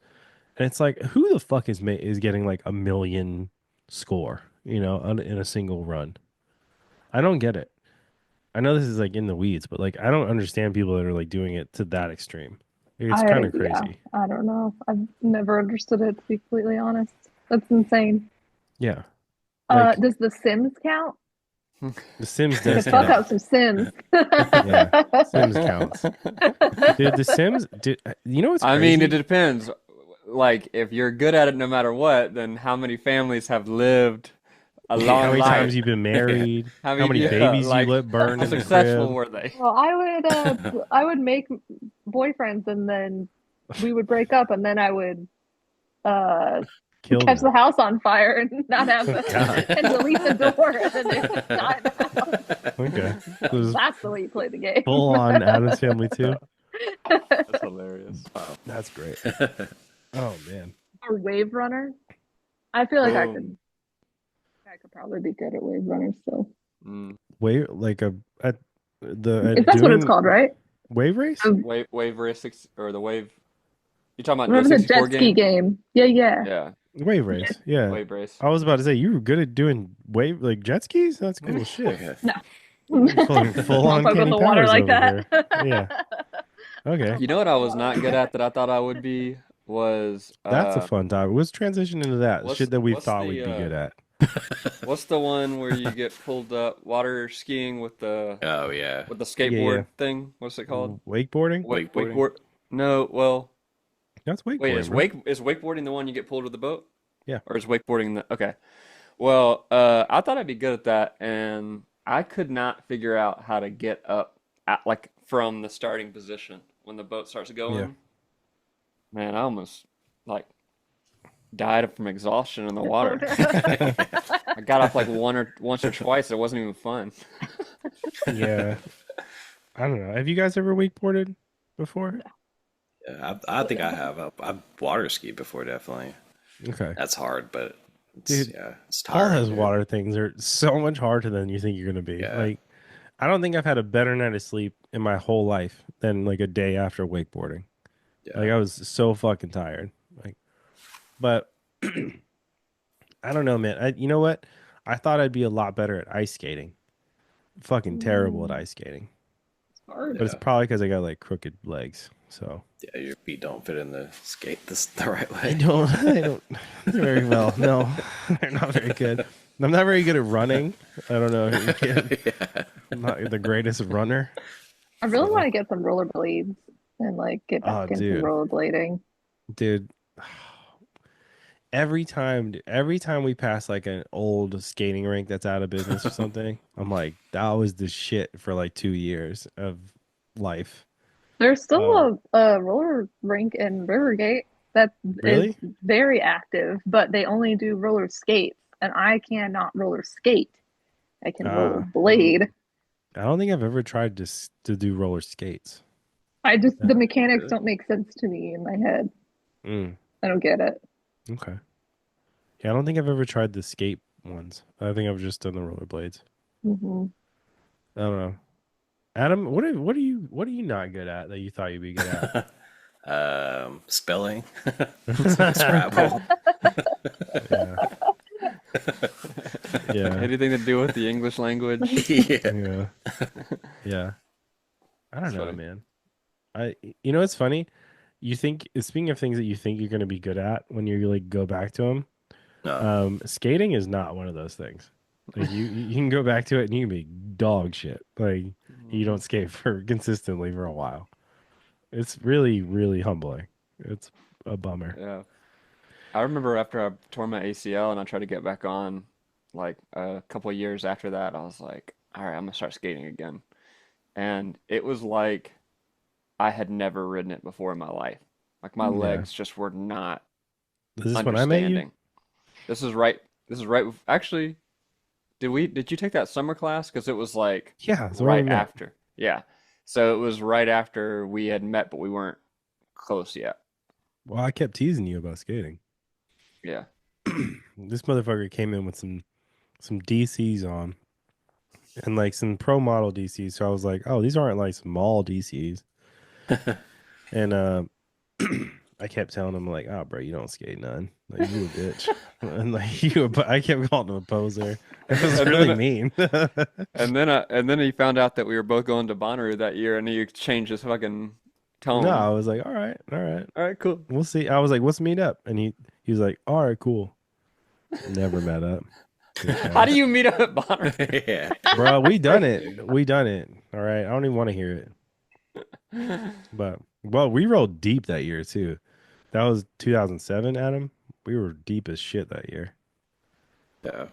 and it's like, who the fuck is getting like a million score, in a single run? I don't get it. I know this is like in the weeds, but like I don't understand people that are like doing it to that extreme. It's kind of Yeah, crazy. I don't know. I've never understood it, to be completely honest. That's insane. Yeah, like Does The Sims count? The Sims I does could fuck count. up some Sims. Yeah, Sims counts. Dude, The Sims, dude, you know what's I mean, it crazy? depends. Like, if you're good at it no matter what, then how many families have lived a How long many times life? you've been married? How How many, many yeah, babies you like, let burn how in the successful crib? were they? Well, I would make boyfriends, and then we would break up, and then I would uh Kill catch them. the house on fire and not have Oh a, God. and delete the door, and then they would die in the house. Okay. So this That's the way you play the game. full on Adam's Family too. That's hilarious. That's great. Oh man. Or Wave Runner. I feel like I Boom. could I could probably be good at Wave Runner still. Mm. Wait, like If that's what it's doing called, right? wave race? Um, Wave Race six or the Wave. You talking about the Remember the 64 jet ski game? game? Yeah, yeah. Yeah, Wave race. Yeah. Wave Race. I was about to say you were good at doing wave like jet skis? That's cool as shit. Yeah. No. Full Don't on fuck with Kenny the water Powers like over that. here. Yeah. Okay. Don't You know fuck what with I the was water not like good that. at that I thought I would be was That's a fun topic. Let's transition into that. what's Shit that we what's thought we'd the be good at. what's the one where you get pulled up water skiing Oh yeah. with the Yeah. skateboard thing? What's it called? Wakeboarding? Wakeboarding. Wakeboard? No, well, That's wait, wakeboarding, bro. is wakeboarding the one you get pulled with the boat? Yeah. Or is wakeboarding the okay. Well, I thought I'd be good at that, and I could not figure out how to get up at like from the starting position when the boat starts Yeah. going. Man, I almost like died from exhaustion in the water. I got off like once or twice. It wasn't even fun. Yeah. I don't know. Have you guys ever wakeboarded before? Yeah, I think I have. I've water skied before, definitely. Okay. That's hard, but Dude, it's all tiring, those dude. water things are so much harder than you think you're gonna be. Yeah, Like, I don't think I've had a better night of sleep in my whole life than like a day after wakeboarding. Like yeah. I was so fucking tired. Like, but I don't know, man. You know what? I thought I'd be a lot better at ice skating. Fucking terrible at Mm, ice skating. hard. but it's Yeah. probably because I got like crooked legs. So Yeah, your feet don't fit in the skate the right I way. don't, I don't very well. No, they're not very good. I'm not very good at running. I don't know if you can. Yeah. I'm not the greatest runner. I really want So, to get some rollerblades and like get back oh, into rollerblading. dude, every time we pass like an old skating rink that's out of business or something, I'm like, that was the shit for like 2 years of life. There's Um, still a roller rink in Rivergate that is really? very active, but they only do roller skates, and I cannot roller skate. I can roller Ah, blade. I don't think I've ever tried to do roller skates. I just Yeah. the mechanics Really? don't make sense to me in my head. Mm, I don't get it. okay. Yeah, I don't think I've ever tried the skate ones. I think I've just done the rollerblades. Hmm. I don't know. Adam, what are you not good at that you thought you'd be good Spelling, at? Scrabble. Yeah. Yeah. Anything to do with the English language? Yeah. Yeah. Yeah. I don't That's know, funny. man. You know, it's funny. You think, speaking of things that you think you're going to be good at when you like go back to them, No. skating is not one of those things. Like you can go back to it and you can be dog shit. Like you Mhm. don't skate for consistently for a while. It's really, really humbling. It's a bummer. Yeah. I remember after I tore my ACL and I tried to get back on, like a couple of years after that, I was like, all right, I'm gonna start skating again. And it was like I had never ridden it before in my life. Like my Yeah. legs just were not Is this when I met you? understanding. This is right. This is right. Actually, did you take that summer class? Because it was like Yeah, it's where we right met. after. Yeah. So it was right after we had met, but we weren't close yet. Well, I kept teasing you about skating. Yeah. This motherfucker came in with some DCs on and like some pro model DCs. So I was like, oh, these aren't like small DCs. And I kept telling him like, oh, bro, you don't skate none. Like you a bitch. And like I kept calling him a poser. It was And really then mean. and then he found out that we were both going to Bonnaroo that year, and he changed his fucking No, tone. I was like, all right, all right, All right, cool. we'll see. I was like, let's meet up. And he was like, all right, cool. Never met up. Bitch How do ass. you meet up at Bonnaroo? Yeah. Bro, we done it. We done it. All right. I don't even want to hear it. But well, we rolled deep that year too. That was 2007, Adam. We were deep as shit that year. Yeah.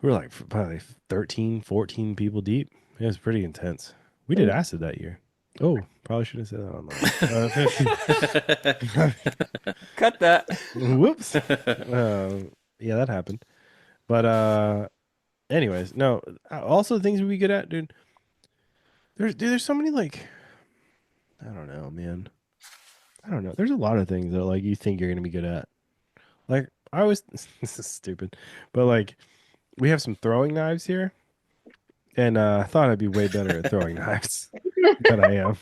We were like probably 13, 14 people deep. It was pretty intense. We did acid that year. Oh, probably should have said that online. Cut that. Whoops. Yeah, that happened. But anyways, no. Also, things we'd be good at, dude. There's so many like I don't know, man. I don't know. There's a lot of things that like you think you're gonna be good at. Like I was, this is stupid, but like we have some throwing knives here, and I thought I'd be way better at throwing knives than I am.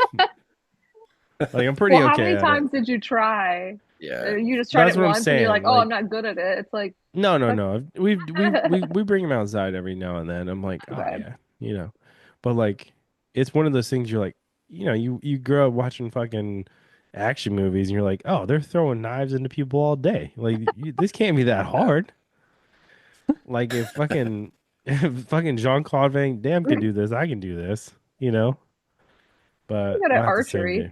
Like I'm pretty Well, how okay many at it. times did you try? Yeah. You just tried That's it what I'm once and you're like, saying. oh, I'm Like not good at it. It's like, no, no, okay. no. We bring them outside every now and then. I'm like, oh Okay. yeah, but like it's one of those things you're like, you grow up watching fucking action movies and you're like, oh, they're throwing knives into people all day. Like this can't be that Yeah. hard. Like if fucking if fucking Jean Claude Van Damme could do this, I can do this. You know, I'm but good at not the same archery. game.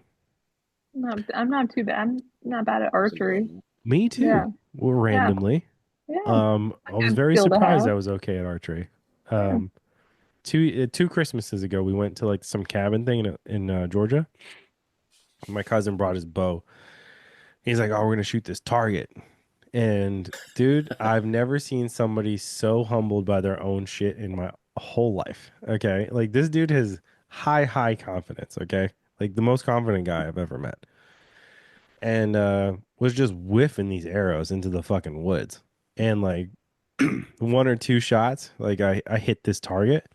I'm not too bad. I'm not bad at So archery. good. Me Yeah. too. Well, Yeah. randomly. Yeah. I was Good very skill to surprised have. I was okay at archery. Yeah. Um, two Christmases ago, we went to like some cabin thing in Georgia. My cousin brought his bow. He's like, "Oh, we're gonna shoot this target." And dude, I've never seen somebody so humbled by their own shit in my whole life. Okay, like this dude has high confidence. Okay, like the most confident guy I've ever met, and was just whiffing these arrows into the fucking woods. And like one or two shots, like I hit this target.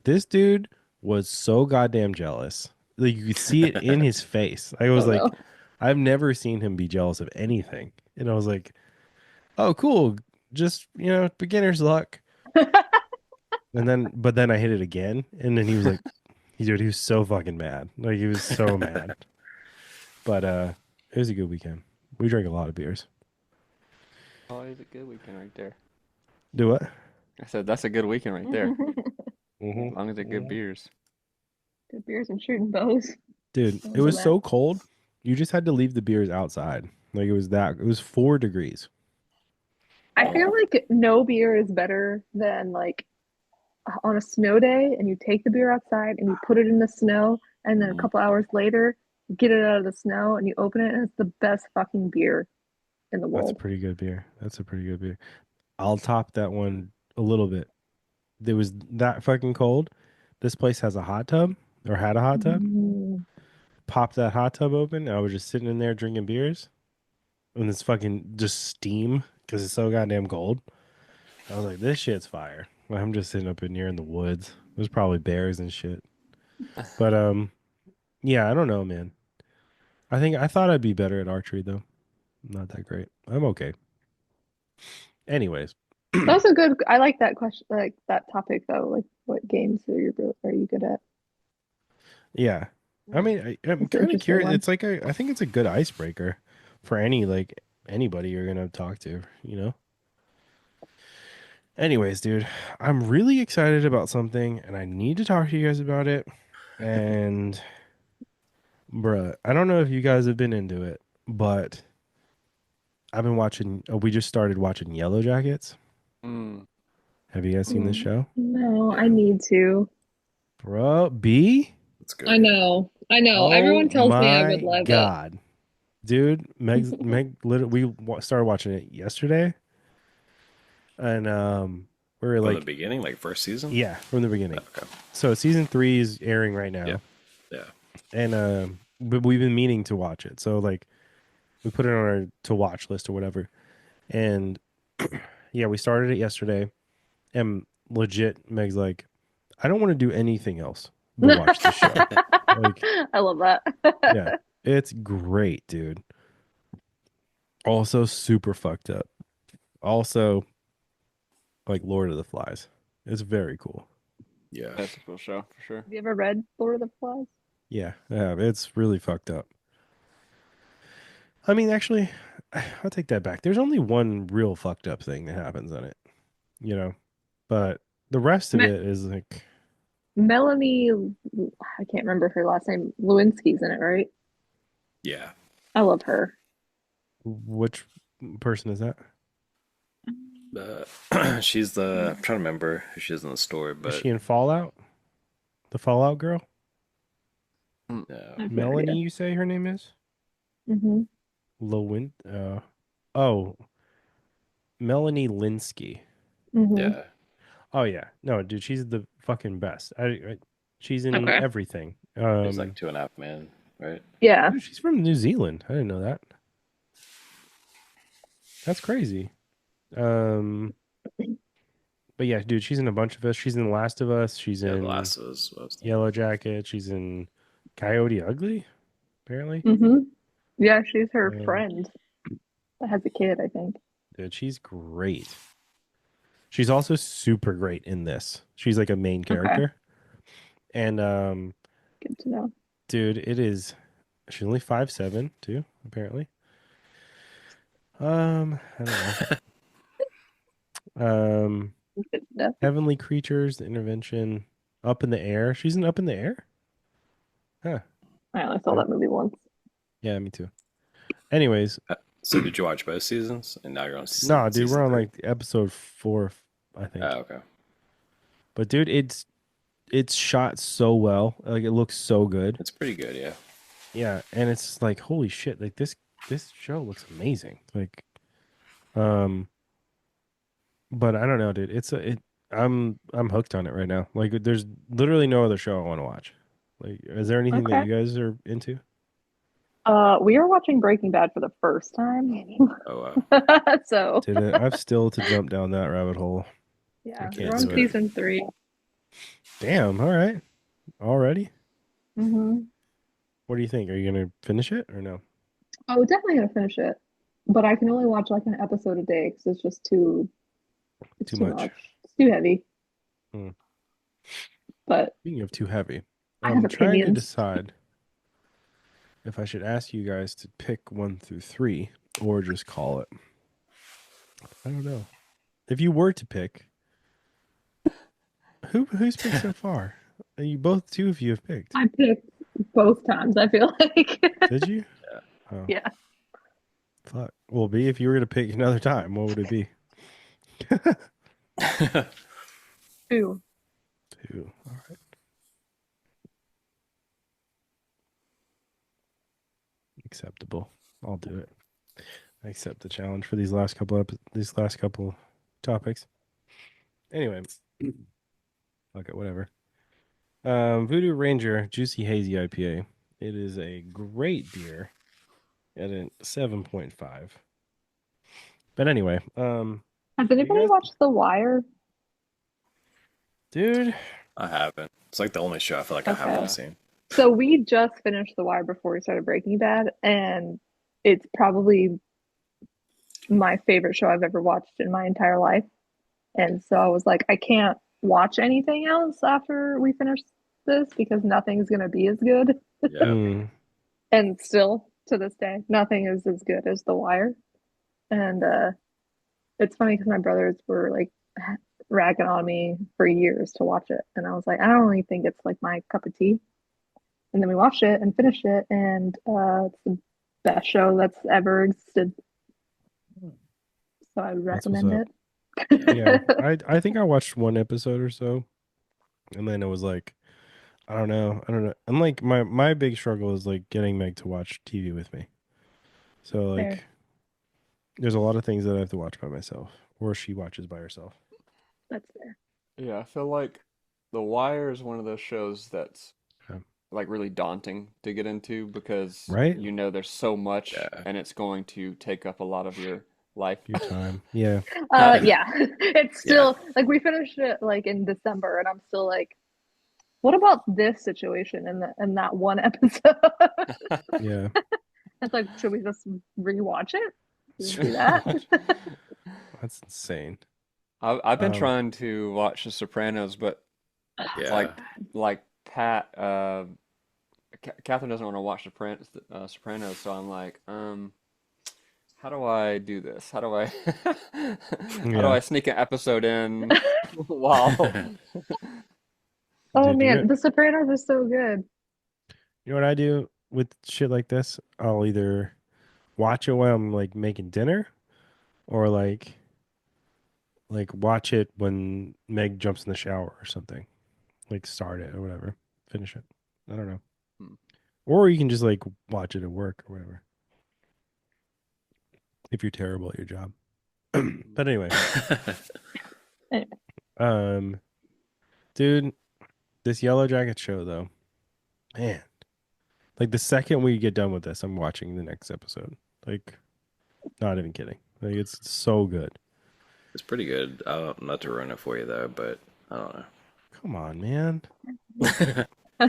This dude was so goddamn jealous. Like you could see it in his face. I was Oh like, no. I've never seen him be jealous of anything. And I was like, oh, cool. Just, beginner's luck. But then I hit it again. And then he was like, Dude, he was so fucking mad. Like he was so mad. But it was a good weekend. We drank a lot of beers. Always a good weekend right there. Do what? I said that's a good weekend right there. As long as they're good Mm-hmm. beers. Good beers and shooting bows. Dude, I'm it into was that. so cold. You just had to leave the beers outside. Like it was 4 degrees. I Oh, feel like no beer is better than like on a snow day and you take the beer outside and you put it in the snow and then a mm, couple hours later you get it out of the snow and you open it and it's the best fucking beer in the That's a world. pretty good beer. That's a pretty good beer. I'll top that one a little bit. It was that fucking cold. This place has a hot tub or had a hot tub. Mm. Popped that hot tub open. I was just sitting in there drinking beers. And it's fucking just steam because it's so goddamn cold. I was like, this shit's fire. Like, I'm just sitting up in here in the woods. There's probably bears and shit. But yeah, I don't know, man. I thought I'd be better at archery though. Not that great. I'm okay. Anyways, That's a good. I like that question, like that topic though. Like, what games are you good at? yeah. I Hmm. mean, I'm It's an kind of interesting curious. one. It's like I think it's a good icebreaker for anybody you're gonna talk to. You know. Anyways, dude, I'm really excited about something, and I need to talk to you guys about it. And bruh, I don't know if you guys have been into it, but I've been watching. We just started watching Yellowjackets. Mm. Have you guys seen this Mm, show, no, I yeah, need to. bro? B. it's I good. Yeah, know. I know. Oh Everyone tells me I would my love it. god, dude! Started watching it yesterday, and we were from the like, beginning, like first season. yeah, from the beginning. Okay. So season 3 is airing right Yeah, now, yeah. and but we've been meaning to watch it. So like, we put it on our to watch list or whatever, and yeah, we started it yesterday. And legit, Meg's like, I don't want to do anything else but watch this show. Like, I love that. yeah, it's great, dude. Also, super fucked up. Also, like Lord of the Flies. It's very cool. Yeah. That's a cool show for sure. Have you ever read Lord of the Flies? Yeah, it's really fucked up. I mean, actually, I'll take that back. There's only one real fucked up thing that happens in it, you know, but the rest of Me it is like, Melanie, I can't remember her last name. Lewinsky's in it, right? Yeah. I love her. which person is that? She's the. I'm trying to remember who she is in the story, Is but she in Fallout? The Fallout girl? Mm. I no. have no Melanie, idea. you say her name is? Hmm. Lewin. Oh, Melanie Linsky. Hmm. Yeah. Oh yeah, no, dude, she's the fucking best. She's in Okay. everything. She's like 2.5 men, right? Yeah. Dude, she's from New Zealand. I didn't know that. That's crazy. Um, but yeah, dude, she's in a bunch of us. She's in The Last of Us. She's Yeah, The in Last of Us. What I was thinking. Yellow Jacket. She's in Coyote Ugly. Apparently, Hmm. Yeah, she's her um, friend that has a kid, I think. dude, she's great. She's also super great in this. She's like a main Okay. character, and Good to know. dude, it is. She's only 5'7" too, apparently. I don't know. Um, Good to know. Heavenly Creatures, The Intervention, Up in the Air. She's in Up in the Air? Huh. I only saw Okay. that movie once. Yeah, me too. Anyways, So did you watch both seasons? And now you're on nah, dude, we're season on three. like episode 4, I think. Oh, okay. But dude, it's shot so well. Like it looks so good. It's pretty good, yeah. Yeah, and it's like holy shit, like this show looks amazing. Like um but I don't know, dude. I'm hooked on it right now. Like there's literally no other show I want to watch. Like is there anything that Okay. you guys are into? We are watching Breaking Bad for the first time. Oh, So, Didn't I've still to jump down that rabbit hole. I yeah, we're can't it's on do it. good. season 3. Damn, all right. Already? Hmm. What do you think? Are you gonna finish it or no? Oh, definitely gonna finish it. But I can only watch like an episode a day because it's Too too much. much. It's too heavy. Hmm. But Speaking of too heavy. I have I'm trying to opinions. decide if I should ask you guys to pick 1 through 3 or just call it. I don't know. If you were to pick, who's picked so far? You both, two of you have picked. I picked both times, I feel like. Did you? Yeah. Oh, Yeah. fuck. Well, B, if you were gonna pick another time, what would it be? 2. 2. All right. Acceptable. I'll do it. I accept the challenge for these last couple topics. Anyway, fuck it, whatever. Voodoo Ranger Juicy Hazy IPA. It is a great beer at a 7.5. But anyway, Has you anybody guys, watched The Wire? dude, I haven't. It's like the only show I feel like I Okay. haven't seen. So we just finished The Wire before we started Breaking Bad, and it's probably my favorite show I've ever watched in my entire life. And so I was like, I can't watch anything else after we finish this because nothing's gonna be as good. Yeah. And still to this day, nothing is as good as The Wire. And it's funny because my brothers were like ragging on me for years to watch it, and I was like, I don't really think it's like my cup of tea. And then we watched it and finished it, and it's the best show that's ever existed. So I would That's what's recommend up. it. Yeah, I think I watched one episode or so, and then it was like, I don't know. And like my big struggle is like getting Meg to watch TV with me. So Fair. like, there's a lot of things that I have to watch by myself, or she watches by herself. That's fair. Yeah, I feel like The Wire is one of those shows that's Yeah. like really daunting to get into because Right? you know there's so much Yeah. and it's going to take up a lot of your life. Your time. Yeah. Yeah. It's still like we finished it like in December, and I'm still like, what about this situation in that one episode? Yeah. It's like, should we just rewatch it? Should we do that? That's insane. I've been Um, trying to watch The Sopranos, but Yeah. like Pat, Catherine doesn't want to watch Sopranos, so I'm like, how do I do this? How do I how do Yeah. I sneak an episode in while Oh Dude, man, The Sopranos is so good. you know what I do with shit like this? I'll either watch it while I'm like making dinner, or like watch it when Meg jumps in the shower or something. Like start it or whatever. Finish it. I don't know. Hmm. Or you can just like watch it at work or whatever. If you're terrible at your job. But anyway, dude, this Yellowjacket show though, man. Like the second we get done with this, I'm watching the next episode. Like, not even kidding. Like it's so good. It's pretty good. I don't, not to ruin it for you though, but I don't know. Come on, man. But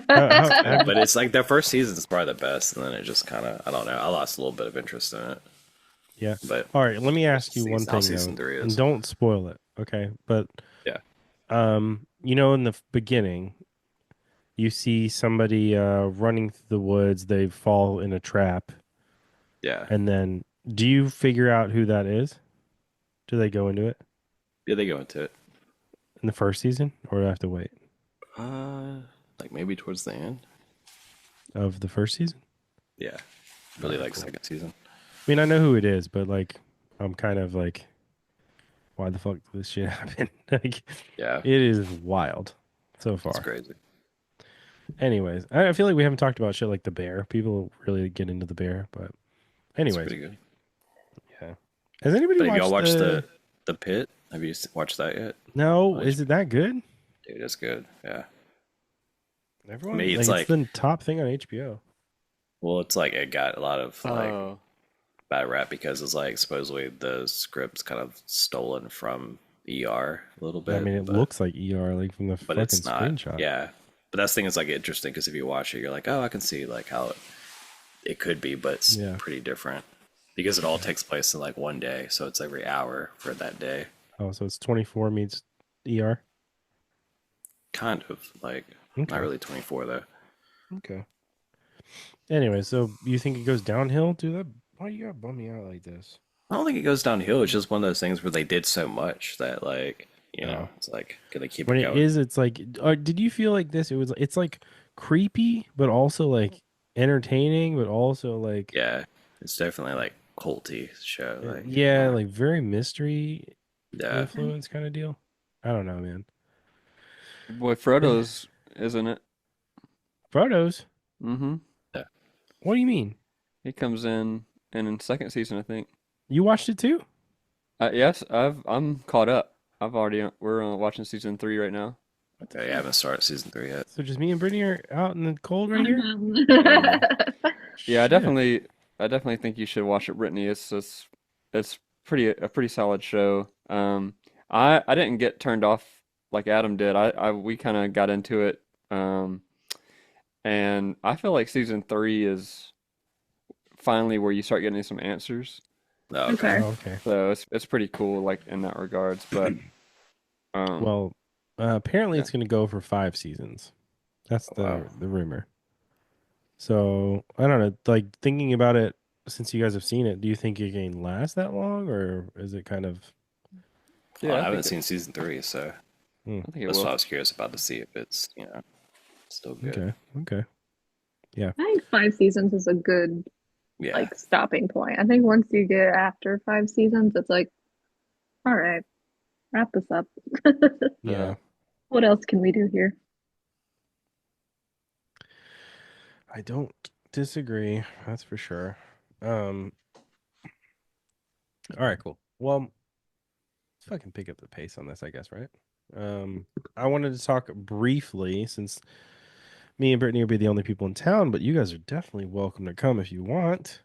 How- it's like the first season's probably the best, and then it just kind of, I don't know. I lost a little bit of interest in it. yeah. But All right, let me ask you see one how thing season though, 3 and is. don't spoil it, okay? But Yeah. you know, in the beginning, you see somebody running through the woods. They fall in a trap, Yeah. and then do you figure out who that is? Do they go into it Yeah, they go into it. in the first season, or do I have to wait Like maybe towards the end. of the first season? Yeah. Really like second season. I mean, I know who it is, but like, I'm kind of like, why the fuck did this shit happen? Like, Yeah. it is wild so far. It's crazy. Anyways, I feel like we haven't talked about shit like the bear. People really get into the bear, but It's anyways, pretty good. yeah. Has anybody But have y'all watched the? the Pit? Have you watched that yet? No, Oh, is it that good? Dude, it's good. Yeah. Everyone, Me, like, it's it's the top thing on HBO. Well, it's like it got a lot of like Oh, bad rap because it's like supposedly the script's kind of stolen from ER a little bit. I mean, it but, looks like ER, like from the but fucking it's not. screenshot. Yeah. But that's the thing is like interesting because if you watch it, you're like, oh, I can see like how it could be, but it's Yeah. pretty different because it all takes place in like one day, so it's every hour for that day. Oh, so it's 24 meets ER. Kind of like Okay. not really 24 though. Okay. Anyway, so you think it goes downhill? Dude, that why you gotta bum me out like this? I don't think it goes downhill. It's just one of those things where they did so much that Oh. it's like, can they keep When it it going? is, it's like, did you feel like this? It's like creepy, but also like entertaining, but also like, Yeah, it's definitely like culty show. Like, yeah, like very mystery yeah, influence kind of deal. I don't know, man. Your boy Eh, Frodo's, isn't it? Photos? Mm-hmm. yeah. What do you mean? He comes in second season, I think. You watched it too? Yes, I'm caught up. We're watching season 3 right now. What the Okay, I fuck? haven't started season 3 yet. So just me and Brittany are out in the cold right here? Hmm. Yeah, Shit. I definitely think you should watch it, Brittany. It's a pretty solid show. I didn't get turned off like Adam did. I we kind of got into it, um, and I feel like season 3 is finally where you start getting some answers. Oh, okay. Okay. Oh, okay. So it's pretty cool, like in that regards. But um, Well, apparently yeah, it's going to go for 5 seasons. That's Oh, wow. the rumor. So I don't know. Like thinking about it, since you guys have seen it, do you think it can last that long, or is it kind of? Well, yeah, I haven't seen season 3, so Hmm, I think it that's what will. I was curious about to see if it's still good. okay, okay, yeah, I think 5 seasons is a good Yeah. like stopping point. I think once you get after 5 seasons, it's like, all right, wrap this up. Yeah. yeah. What else can we do here? I don't disagree. That's for sure. Um. All right, cool. Well, let's fucking pick up the pace on this, I guess, right? Um. I wanted to talk briefly since me and Brittany will be the only people in town, but you guys are definitely welcome to come if you want.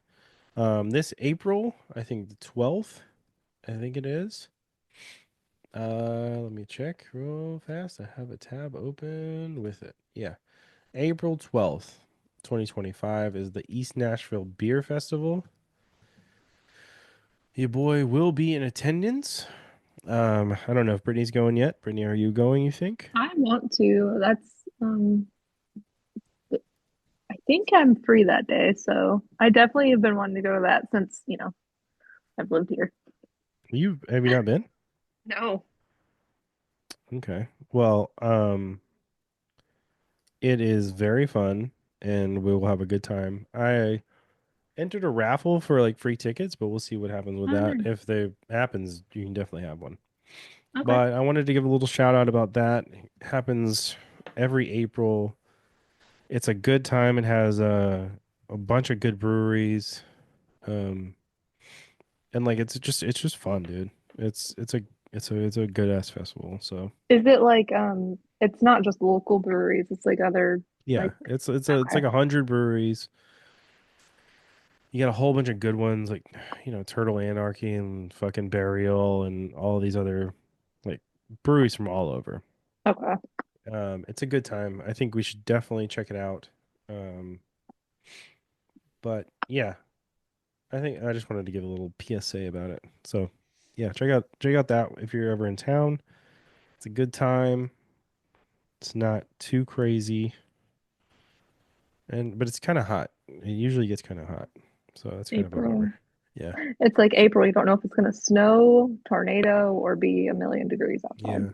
This April, I think the 12th, I think it is. Let me check real fast. I have a tab open with it. Yeah. April 12th, 2025 is the East Nashville Beer Festival. Your boy will be in attendance. I don't know if Brittany's going yet. Brittany, are you going, you think? I want to. I think I'm free that day, so I definitely have been wanting to go to that since, I've lived here. You have you not been? No. Okay. Well, it is very fun and we will have a good time. I entered a raffle for like free tickets, but we'll see what happens with Oh, that. nice. If they happens, you can definitely have one. Okay. But I wanted to give a little shout out about that. It happens every April. It's a good time. It has a bunch of good breweries. Um, and like it's just fun, dude. It's a good ass festival. So Is it like it's not just local breweries, it's like other yeah, like it's okay. like 100 breweries. You got a whole bunch of good ones like Turtle Anarchy and fucking Burial and all these other like breweries from all over. Okay. It's a good time. I think we should definitely check it out. Um, but yeah, I think I just wanted to give a little PSA about it. So yeah, check out that if you're ever in town. It's a good time. It's not too crazy, and but it's kind of hot. It usually gets kind of hot, so that's kind of a April. bummer. Yeah, It's like April. You don't know if it's gonna snow, tornado, or be a million degrees outside. yeah.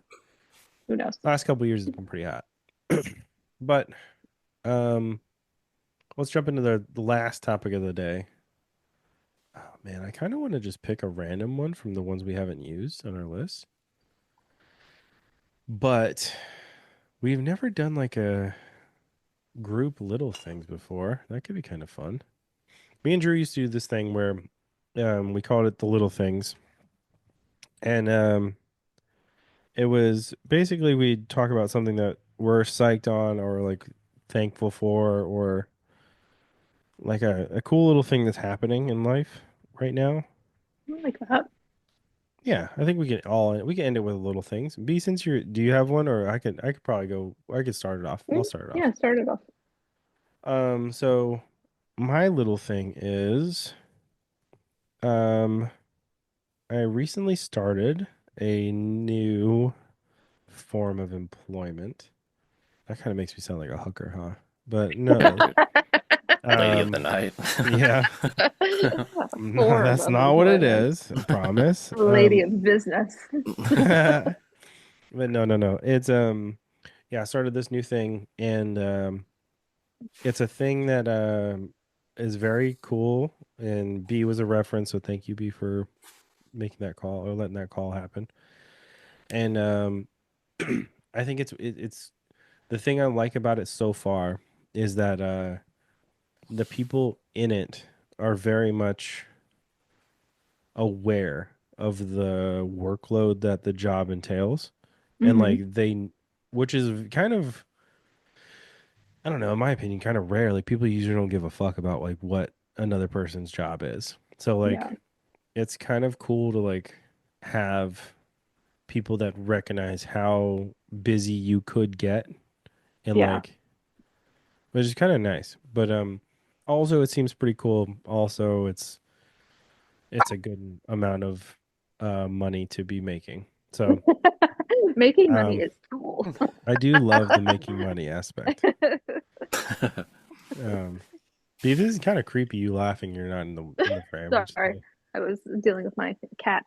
Who knows? Last couple years has been pretty hot, but um, let's jump into the last topic of the day. Oh man, I kind of want to just pick a random one from the ones we haven't used on our list, but we've never done like a group little things before. That could be kind of fun. Me and Drew used to do this thing where we called it the little things. And it was basically we'd talk about something that we're psyched on or like thankful for or like a cool little thing that's happening in life right now. I like that. Yeah, I think we can end it with little things. B, since do you have one or I could probably go I could start it off. I'll start it off. Yeah, start it off. So my little thing is um I recently started a new form of employment. That kind of makes me sound like a hooker, huh? but Yeah, no. dude. Lady of the Um, night. yeah, no, Form that's of not what it employment. is. I promise. Lady of business. But no, no, no. It's yeah, I started this new thing, and it's a thing that is very cool. And B was a reference, so thank you, B, for making that call or letting that call happen. And I think it's the thing I like about it so far is that the people in it are very much aware of the workload that the job entails, and Hmm. like which is kind of, I don't know, in my opinion, kind of rare. Like people usually don't give a fuck about like what another person's job is. So Yeah. like it's kind of cool to like have people that recognize how busy you could get, and Yeah. like, which is kind of nice. But also it seems pretty cool. Also it's a good amount of money to be making. So Making money um is cool. I do love the making money aspect. Um B, this is kind of creepy, you laughing, you're not in the frame. I'm just Sorry. I was dealing with my cat.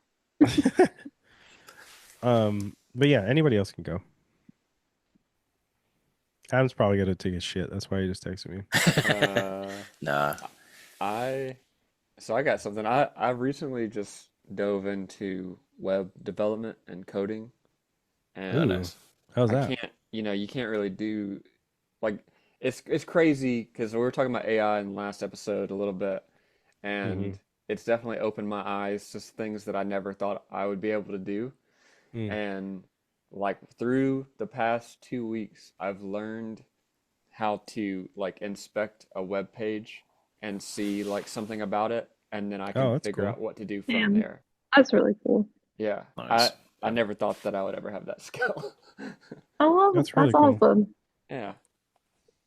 saying. But yeah, anybody else can go. Adam's probably gonna take a shit. That's why he just texted me. Uh, Nah. I so I got something. I recently just dove into web development and coding, Oh, and Ooh, nice. how's I that? can't, you can't really do like it's crazy because we were talking about AI in the last episode a little bit, Mm-hmm. and it's definitely opened my eyes to things that I never thought I would be able to do. Mm. And like through the past 2 weeks, I've learned how to like inspect a web page and see like something about it, and then I can Oh, that's figure cool. out what to do from Man, there. that's really cool. Yeah, I Nice. I Yeah. never thought that I would ever have that skill. Oh, well, That's really that's cool. awesome. Yeah,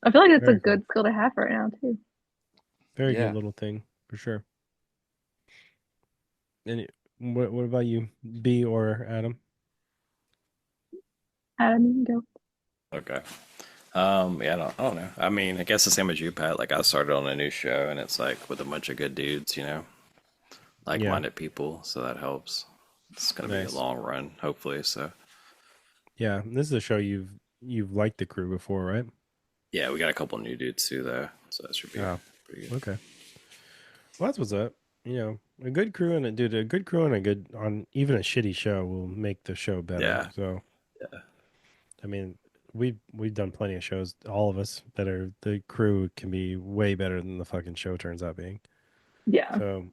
I feel like it's a Very cool. good skill to have right now, too. Very good yeah. little thing for sure. And what about you, B or Adam? Adam, you can go. Okay. Yeah, I don't know. I mean, I guess the same as you, Pat. Like, I started on a new show, and it's like with a bunch of good dudes, Yeah, like-minded people. So that helps. It's gonna be a nice. long run, hopefully. So Yeah, this is a show you've liked the crew before, right? yeah, we got a couple new dudes too, though. So that should be Oh, pretty good. okay. Well, that's what's up. A good crew and a good crew and a good on even a shitty show will make the show better. Yeah. So, Yeah. I mean, we've done plenty of shows, all of us, that are the crew can be way better than the fucking show turns out being. Yeah, So,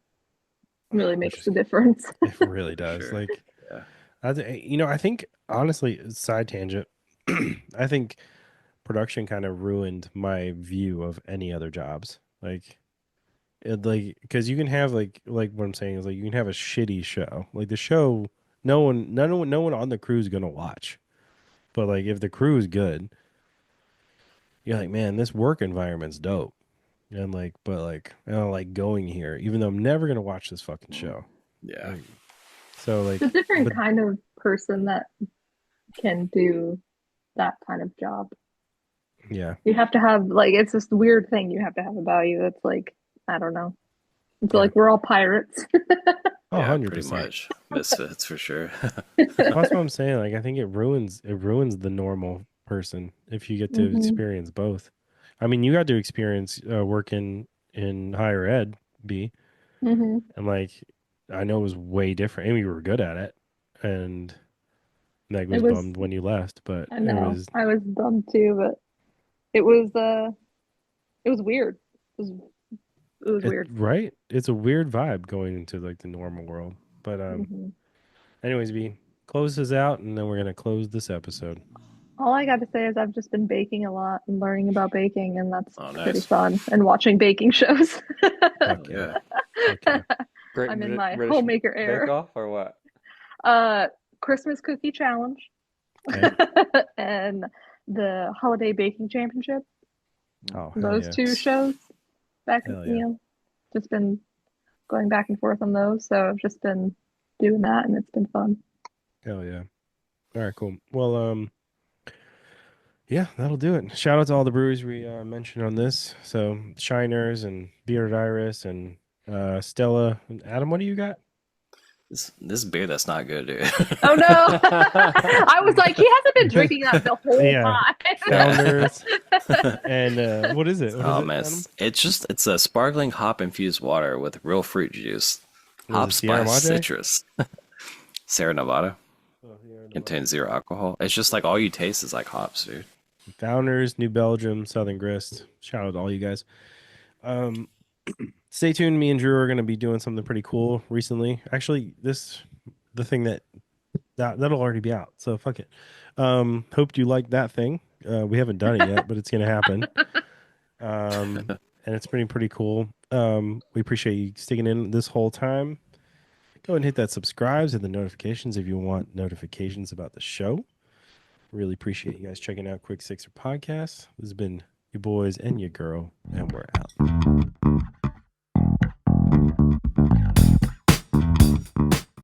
really which makes is the difference. it really For does. sure. Like, Yeah. I think honestly, side tangent, I think production kind of ruined my view of any other jobs. Like because you can have like what I'm saying is like you can have a shitty show. Like the show, no one on the crew is gonna watch. But like if the crew is good, you're like, man, this work environment's dope. And like, but like, I don't like going here, even though I'm never gonna watch this fucking Mm. show. Yeah. Like, so It's a like, different but kind of person that can do that kind of job. yeah, You have to have, like, it's this weird thing you have to have about you. It's like, I don't know. It's yeah, like we're all pirates. oh, Yeah. Pretty 100%. much misfits for sure. Well, that's what I'm saying. Like, I think it ruins the normal person if you get to Hmm. experience both. I mean, you got to experience working in higher ed, B, Hmm. and like, I know it was way different, and we were good at it, and Meg It was was, bummed when you left, but I it know, was I was dumb too, but it was, uh, it was weird. It was, it was it weird. right. It's a weird vibe going into like the normal world, but Hmm. anyways, B, close this out, and then we're gonna close this episode. All I got to say is I've just been baking a lot and learning about baking, and that's Oh, pretty nice. fun. And watching baking shows. Oh, Heck yeah, yeah. heck yeah. Great I'm in my British homemaker Bake era. Off or what? Uh, Christmas Cookie Challenge Okay. and the Holiday Baking Championship. Oh hell Those yeah, two shows back, hell yeah, just been going back and forth on those. So I've just been doing that, and it's been fun. hell yeah. All right, cool. Well, Yeah, that'll do it. Shout out to all the breweries we mentioned on this. So Shiners and Bearded Iris and Stella. And Adam, what do you got? This beer that's not good, dude. Oh no. I was like, he hasn't been drinking that the whole Yeah. time. Founders. And what is it? What is Oh it, man, Adam? it's a sparkling hop infused water with real fruit juice, What hop is it, Sierra spice, Madre? citrus. Sierra Nevada Oh, Sierra Nevada. contains zero alcohol. It's just like all you taste is like hops, dude. Founders, New Belgium, Southern Grist. Shout out to all you guys. Um, stay tuned. Me and Drew are going to be doing something pretty cool recently. Actually, the thing that'll already be out. So fuck it. Hoped you liked that thing. We haven't done it yet, but it's going to happen. And it's pretty cool. We appreciate you sticking in this whole time. Go and hit that subscribes and the notifications if you want notifications about the show. Really appreciate you guys checking out Quick Sixer Podcast. This has been your boys and your girl, and we're out.